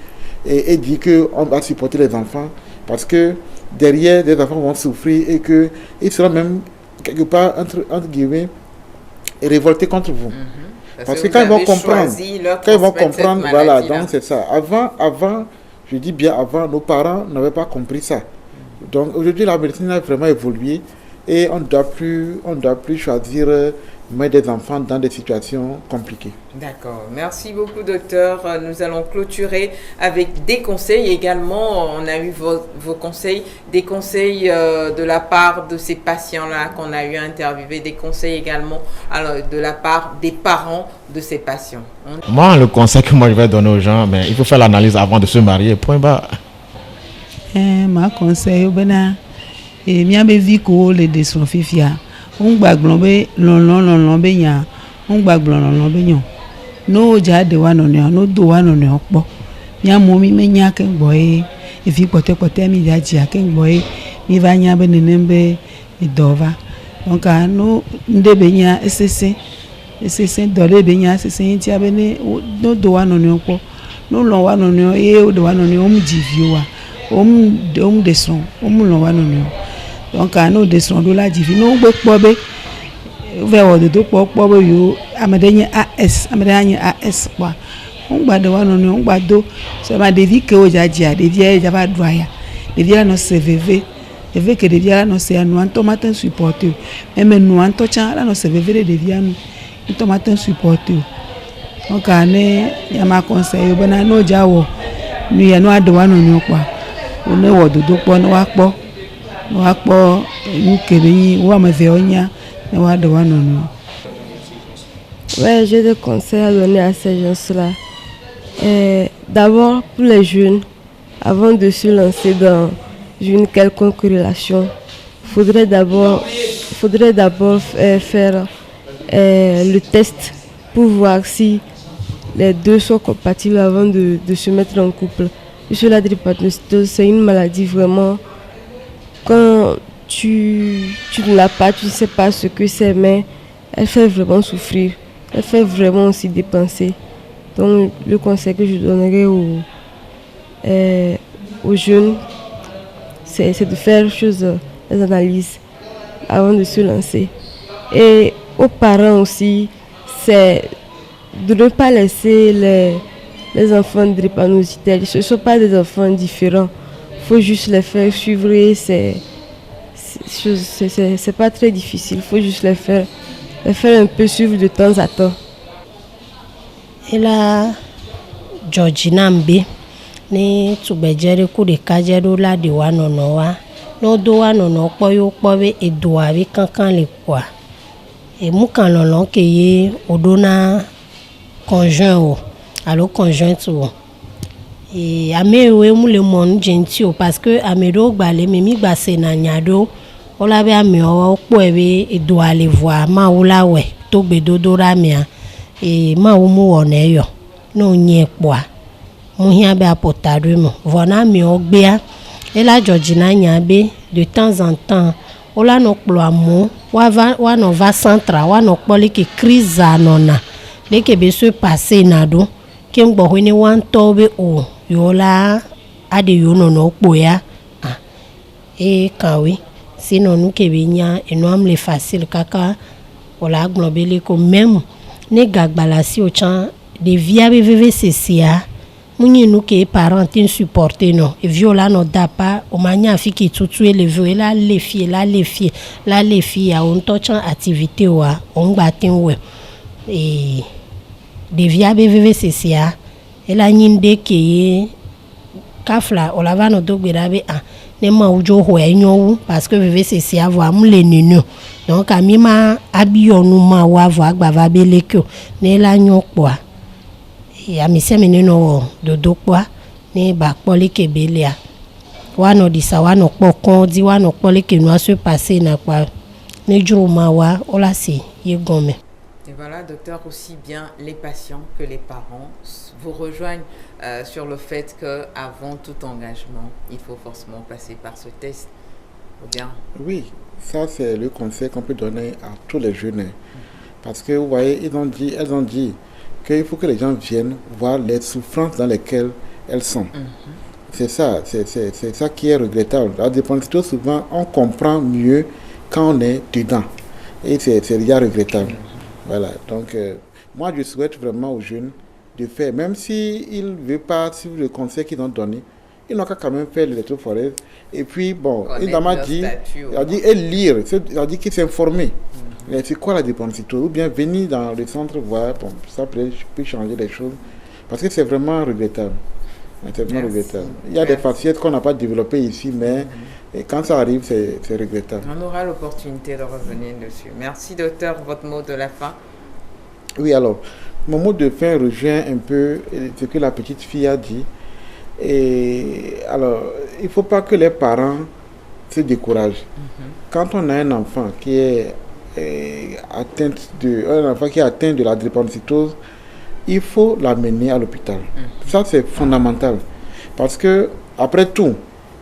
et dire qu'on va supporter les enfants parce que derrière, des enfants vont souffrir et qu'ils seront même quelque part, entre guillemets, révoltés contre vous. Parce que quand ils vont comprendre, voilà, donc c'est ça. Avant, je dis bien avant, nos parents n'avaient pas compris ça. Donc aujourd'hui, la médecine a vraiment évolué et on ne doit plus choisir mettre des enfants dans des situations compliquées. D'accord. Merci beaucoup, docteur. Nous allons clôturer avec des conseils également. On a eu vos conseils, des conseils de la part de ces patients-là qu'on a eu à interviewer, des conseils également de la part des parents de ces patients. Moi, le conseil que moi je vais donner aux gens, mais il faut faire l'analyse avant de se marier. Point barre. Ma conseil, et bien vie les dysphorphia. On gbagblon be lon be yan on gbagblon lon be yan no jade wa no no do wa no po yan mo mi me nya ke gboy e fi pote mi jaji ke gboy mi va nya be nenembe idova donc no ndebe nya esese do le be nya esese ti abene no do wa no po no lon wa no e o do wa no o mu jivio wa o mu deson o mu lon wa no donc nous descendons de la divi nous be vers de po yo amadenya AS quoi on gba de wa no on gba do so ma devi ke o jajia devi ja ba doya devi la no CVV et que devi la no c'est nous en tomate supporter même nous en to chan la no CVV devi anu tomate supporter donc ane ya ma conseil bona no jawo nu ya no adowa no kwa o ne wo do po no wa po Ouais, j'ai des conseils à donner à ces gens-là. D'abord, pour les jeunes, avant de se lancer dans une quelconque relation, faudrait d'abord faire le test pour voir si les deux sont compatibles avant de se mettre en couple. Puisque la drépanocytose, c'est une maladie vraiment... Quand tu ne l'as pas, tu ne sais pas ce que c'est, mais elle fait vraiment souffrir. Elle fait vraiment aussi dépenser. Donc le conseil que je donnerais aux jeunes, c'est de faire des analyses avant de se lancer. Et aux parents aussi, c'est de ne pas laisser les enfants drépanocytaires. Ce ne sont pas des enfants différents. Il faut juste les faire suivre. C'est pas très difficile. Il faut juste les faire un peu suivre de temps à temps. Et là, Georgina Mbe, ni tubejere ku de kajero la de wa nono wa. No do wa nono poyo pobe e do abi kankan le kwa. Et mou kan lolon ke ye odona conjoint o, alo conjointe o. Et ame we mou le mon gentil parce que amedo gbale memi gba se na nyado. Ola be ame o po ebe e do ale voir ma ola we to gbe dodo ra mia. Et ma umu oneyo no nye kwa mu hia be apotadu mo vona mi ogbea et la Georgina nyabe de temps en temps ola no kplo amu wa no va centra wa no kpoli ki crise anona le ke be se passer nado ke ngbo hwe ni wan tobe o yola ade yo no kpo ya e kawi sinon nous ke be nya eno le facile kaka ola globele ko même ne gagbala si o chan de via VVCC muni nous que parents tin supporter non et viola no dapa o manya fiki tutu elever la les filles a on touchant activité wa on gbatin we et de via VVCC et la nyinde ke kafla o la va no dogbera be ne ma ujo ho enyo parce que VVCC avoir mu le nenu donc amima abiyonu ma wa va gbava belekyo ne la nyokwa e amise meneno do dokwa ne ba pole ke belia wano disa wano pokon di wano pole ke no se passer na kwa ne juro ma wa ola si ye gome. Et voilà, docteur, aussi bien les patients que les parents vous rejoignent sur le fait qu'avant tout engagement, il faut forcément passer par ce test. Ou bien? Oui, ça c'est le conseil qu'on peut donner à tous les jeunes. Parce que vous voyez, elles ont dit qu'il faut que les gens viennent voir les souffrances dans lesquelles elles sont. C'est ça qui est regrettable. La dépendance, souvent, on comprend mieux quand on est dedans. Et c'est déjà regrettable. Voilà, donc moi je souhaite vraiment aux jeunes de faire, même s'ils ne veulent pas suivre le conseil qu'ils ont donné, ils n'ont qu'à quand même faire l'électrophorèse. Et puis bon, il m'a dit, et lire, il dit qu'il s'est informé. C'est quoi la dépendance? Ou bien venir dans le centre voir, bon, ça peut changer les choses. Parce que c'est vraiment regrettable. C'est vraiment regrettable. Il y a des facettes qu'on n'a pas développées ici, mais quand ça arrive, c'est regrettable. On aura l'opportunité de revenir dessus. Merci, docteur. Votre mot de la fin? Oui, alors, mon mot de fin rejoint un peu ce que la petite fille a dit. Et alors, il ne faut pas que les parents se découragent. Quand on a un enfant qui est atteint de la drépanocytose, il faut l'amener à l'hôpital. Ça, c'est fondamental. Parce que, après tout,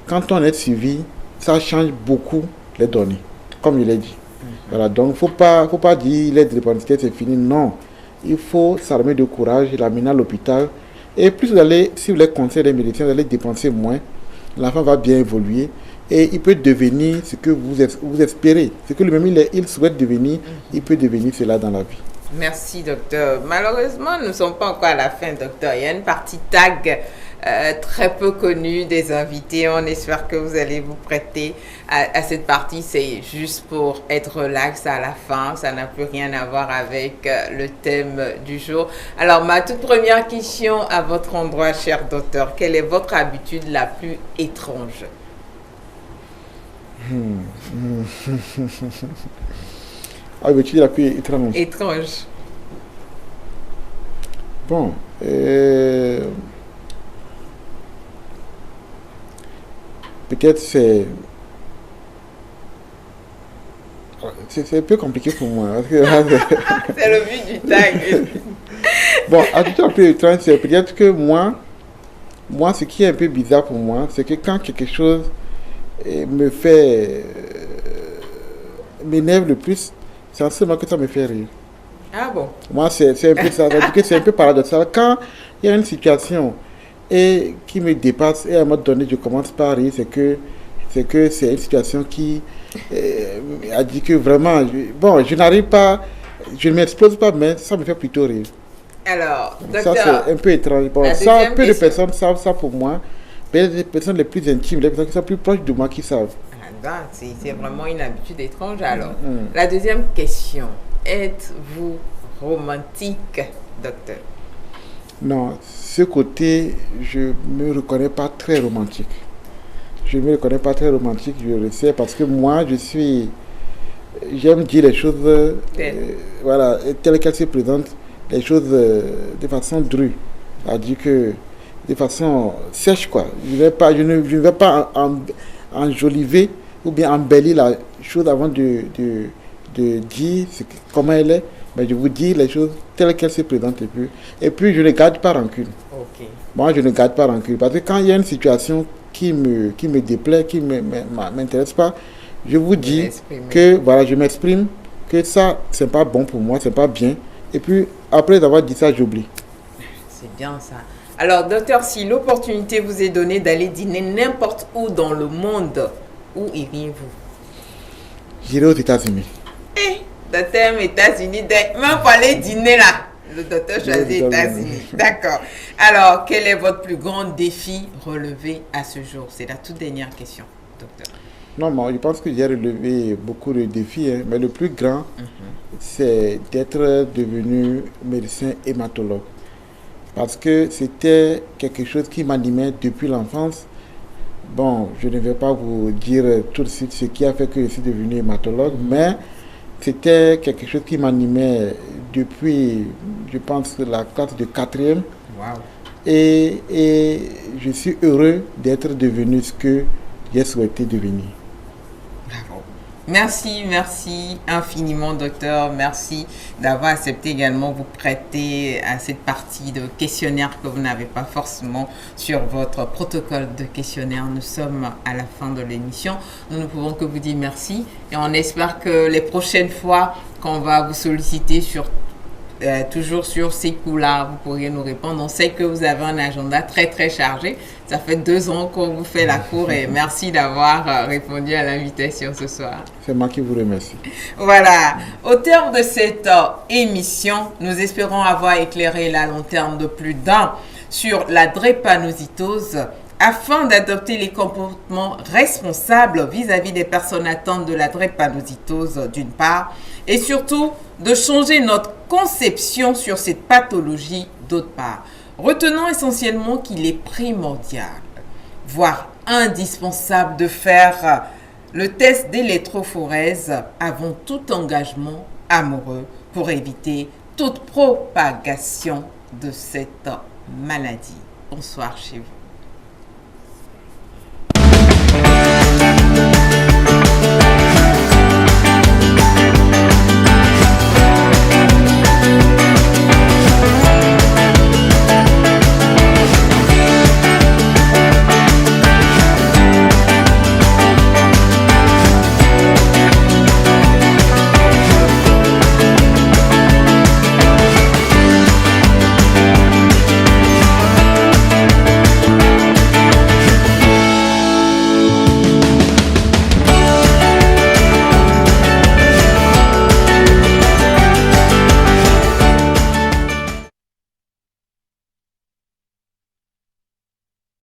quand on est suivi, ça change beaucoup les données, comme je l'ai dit. Voilà, donc, il ne faut pas dire les drépanocytose, c'est fini. Non. Il faut s'armer de courage, l'amener à l'hôpital. Et plus vous allez, si vous les conseillez des médecins, vous allez dépenser moins. L'enfant va bien évoluer. Et il peut devenir ce que vous espérez. Ce que lui-même il souhaite devenir, il peut devenir cela dans la vie. Merci, docteur. Malheureusement, nous ne sommes pas encore à la fin, docteur. Il y a une partie tag très peu connue des invités. On espère que vous allez vous prêter à cette partie. C'est juste pour être relax à la fin. Ça n'a plus rien à voir avec le thème du jour. Alors, ma toute première question à votre endroit, cher docteur. Quelle est votre habitude la plus étrange? Habitude la plus étrange. Étrange. Bon, peut-être c'est un peu compliqué pour moi. C'est le but du tag. Bon, habitude la plus étrange, c'est peut-être que moi, ce qui est un peu bizarre pour moi, c'est que quand quelque chose m'énerve le plus, C'est en ce moment que ça me fait rire. Ah bon? Moi, c'est un peu ça. C'est un peu paradoxal. Quand il y a une situation et qui me dépasse et à un moment donné, je commence par rire, c'est que c'est une situation qui a dit que vraiment, je n'arrive pas, je ne m'explose pas, mais ça me fait plutôt rire. Alors, Ça, docteur, c'est un peu étrange. Bon, la ça, deuxième peu de question. personnes savent ça pour moi, mais les personnes les plus intimes, les personnes qui sont plus proches de moi qui savent. c'est vraiment une habitude étrange alors. La deuxième question, êtes-vous romantique, docteur? Non, ce côté, je ne me reconnais pas très romantique. Je ne me reconnais pas très romantique, je le sais, parce que moi, j'aime dire les choses voilà, telles qu'elles se présentent, les choses de façon drue, c'est-à-dire que de façon sèche, quoi. Je ne vais pas enjoliver ou bien embellir la chose avant de dire comment elle est, mais je vous dis les choses telles qu'elles se présentent. Et puis je ne garde pas rancune. Ok. Moi, je ne garde pas rancune, parce que quand il y a une situation qui me déplaît, qui ne m'intéresse pas, je vous dis que voilà, je m'exprime, que ça, c'est pas bon pour moi, c'est pas bien. Et puis, après avoir dit ça, j'oublie. C'est bien ça. Alors, docteur, si l'opportunité vous est donnée d'aller dîner n'importe où dans le monde, où iriez-vous? J'irai aux États-Unis. Docteur, États-Unis, même pour aller dîner là, le docteur choisit les États-Unis. D'accord. Alors, quel est votre plus grand défi relevé à ce jour? C'est la toute dernière question, docteur. Non, moi, je pense que j'ai relevé beaucoup de défis, hein, mais le plus grand, c'est d'être devenu médecin hématologue. Parce que c'était quelque chose qui m'animait depuis l'enfance. Bon, je ne vais pas vous dire tout de suite ce qui a fait que je suis devenu hématologue, mais c'était quelque chose qui m'animait depuis, je pense, la classe de 4e. Wow. Et je suis heureux d'être devenu ce que j'ai souhaité devenir. Bravo. Merci infiniment, docteur. Merci d'avoir accepté également vous prêter à cette partie de questionnaire que vous n'avez pas forcément sur votre protocole de questionnaire. Nous sommes à la fin de l'émission. Nous ne pouvons que vous dire merci et on espère que les prochaines fois qu'on va vous solliciter toujours sur ces coups-là, vous pourriez nous répondre. On sait que vous avez un agenda très très chargé. Ça fait 2 ans qu'on vous fait la cour et merci d'avoir répondu à l'invitation ce soir. C'est moi qui vous remercie. Voilà, au terme de cette émission, nous espérons avoir éclairé la lanterne de plus d'un sur la drépanocytose afin d'adopter les comportements responsables vis-à-vis des personnes atteintes de la drépanocytose d'une part et surtout de changer notre conception sur cette pathologie d'autre part. Retenons essentiellement qu'il est primordial, voire indispensable de faire le test d'électrophorèse avant tout engagement amoureux pour éviter toute propagation de cette maladie. Bonsoir chez vous.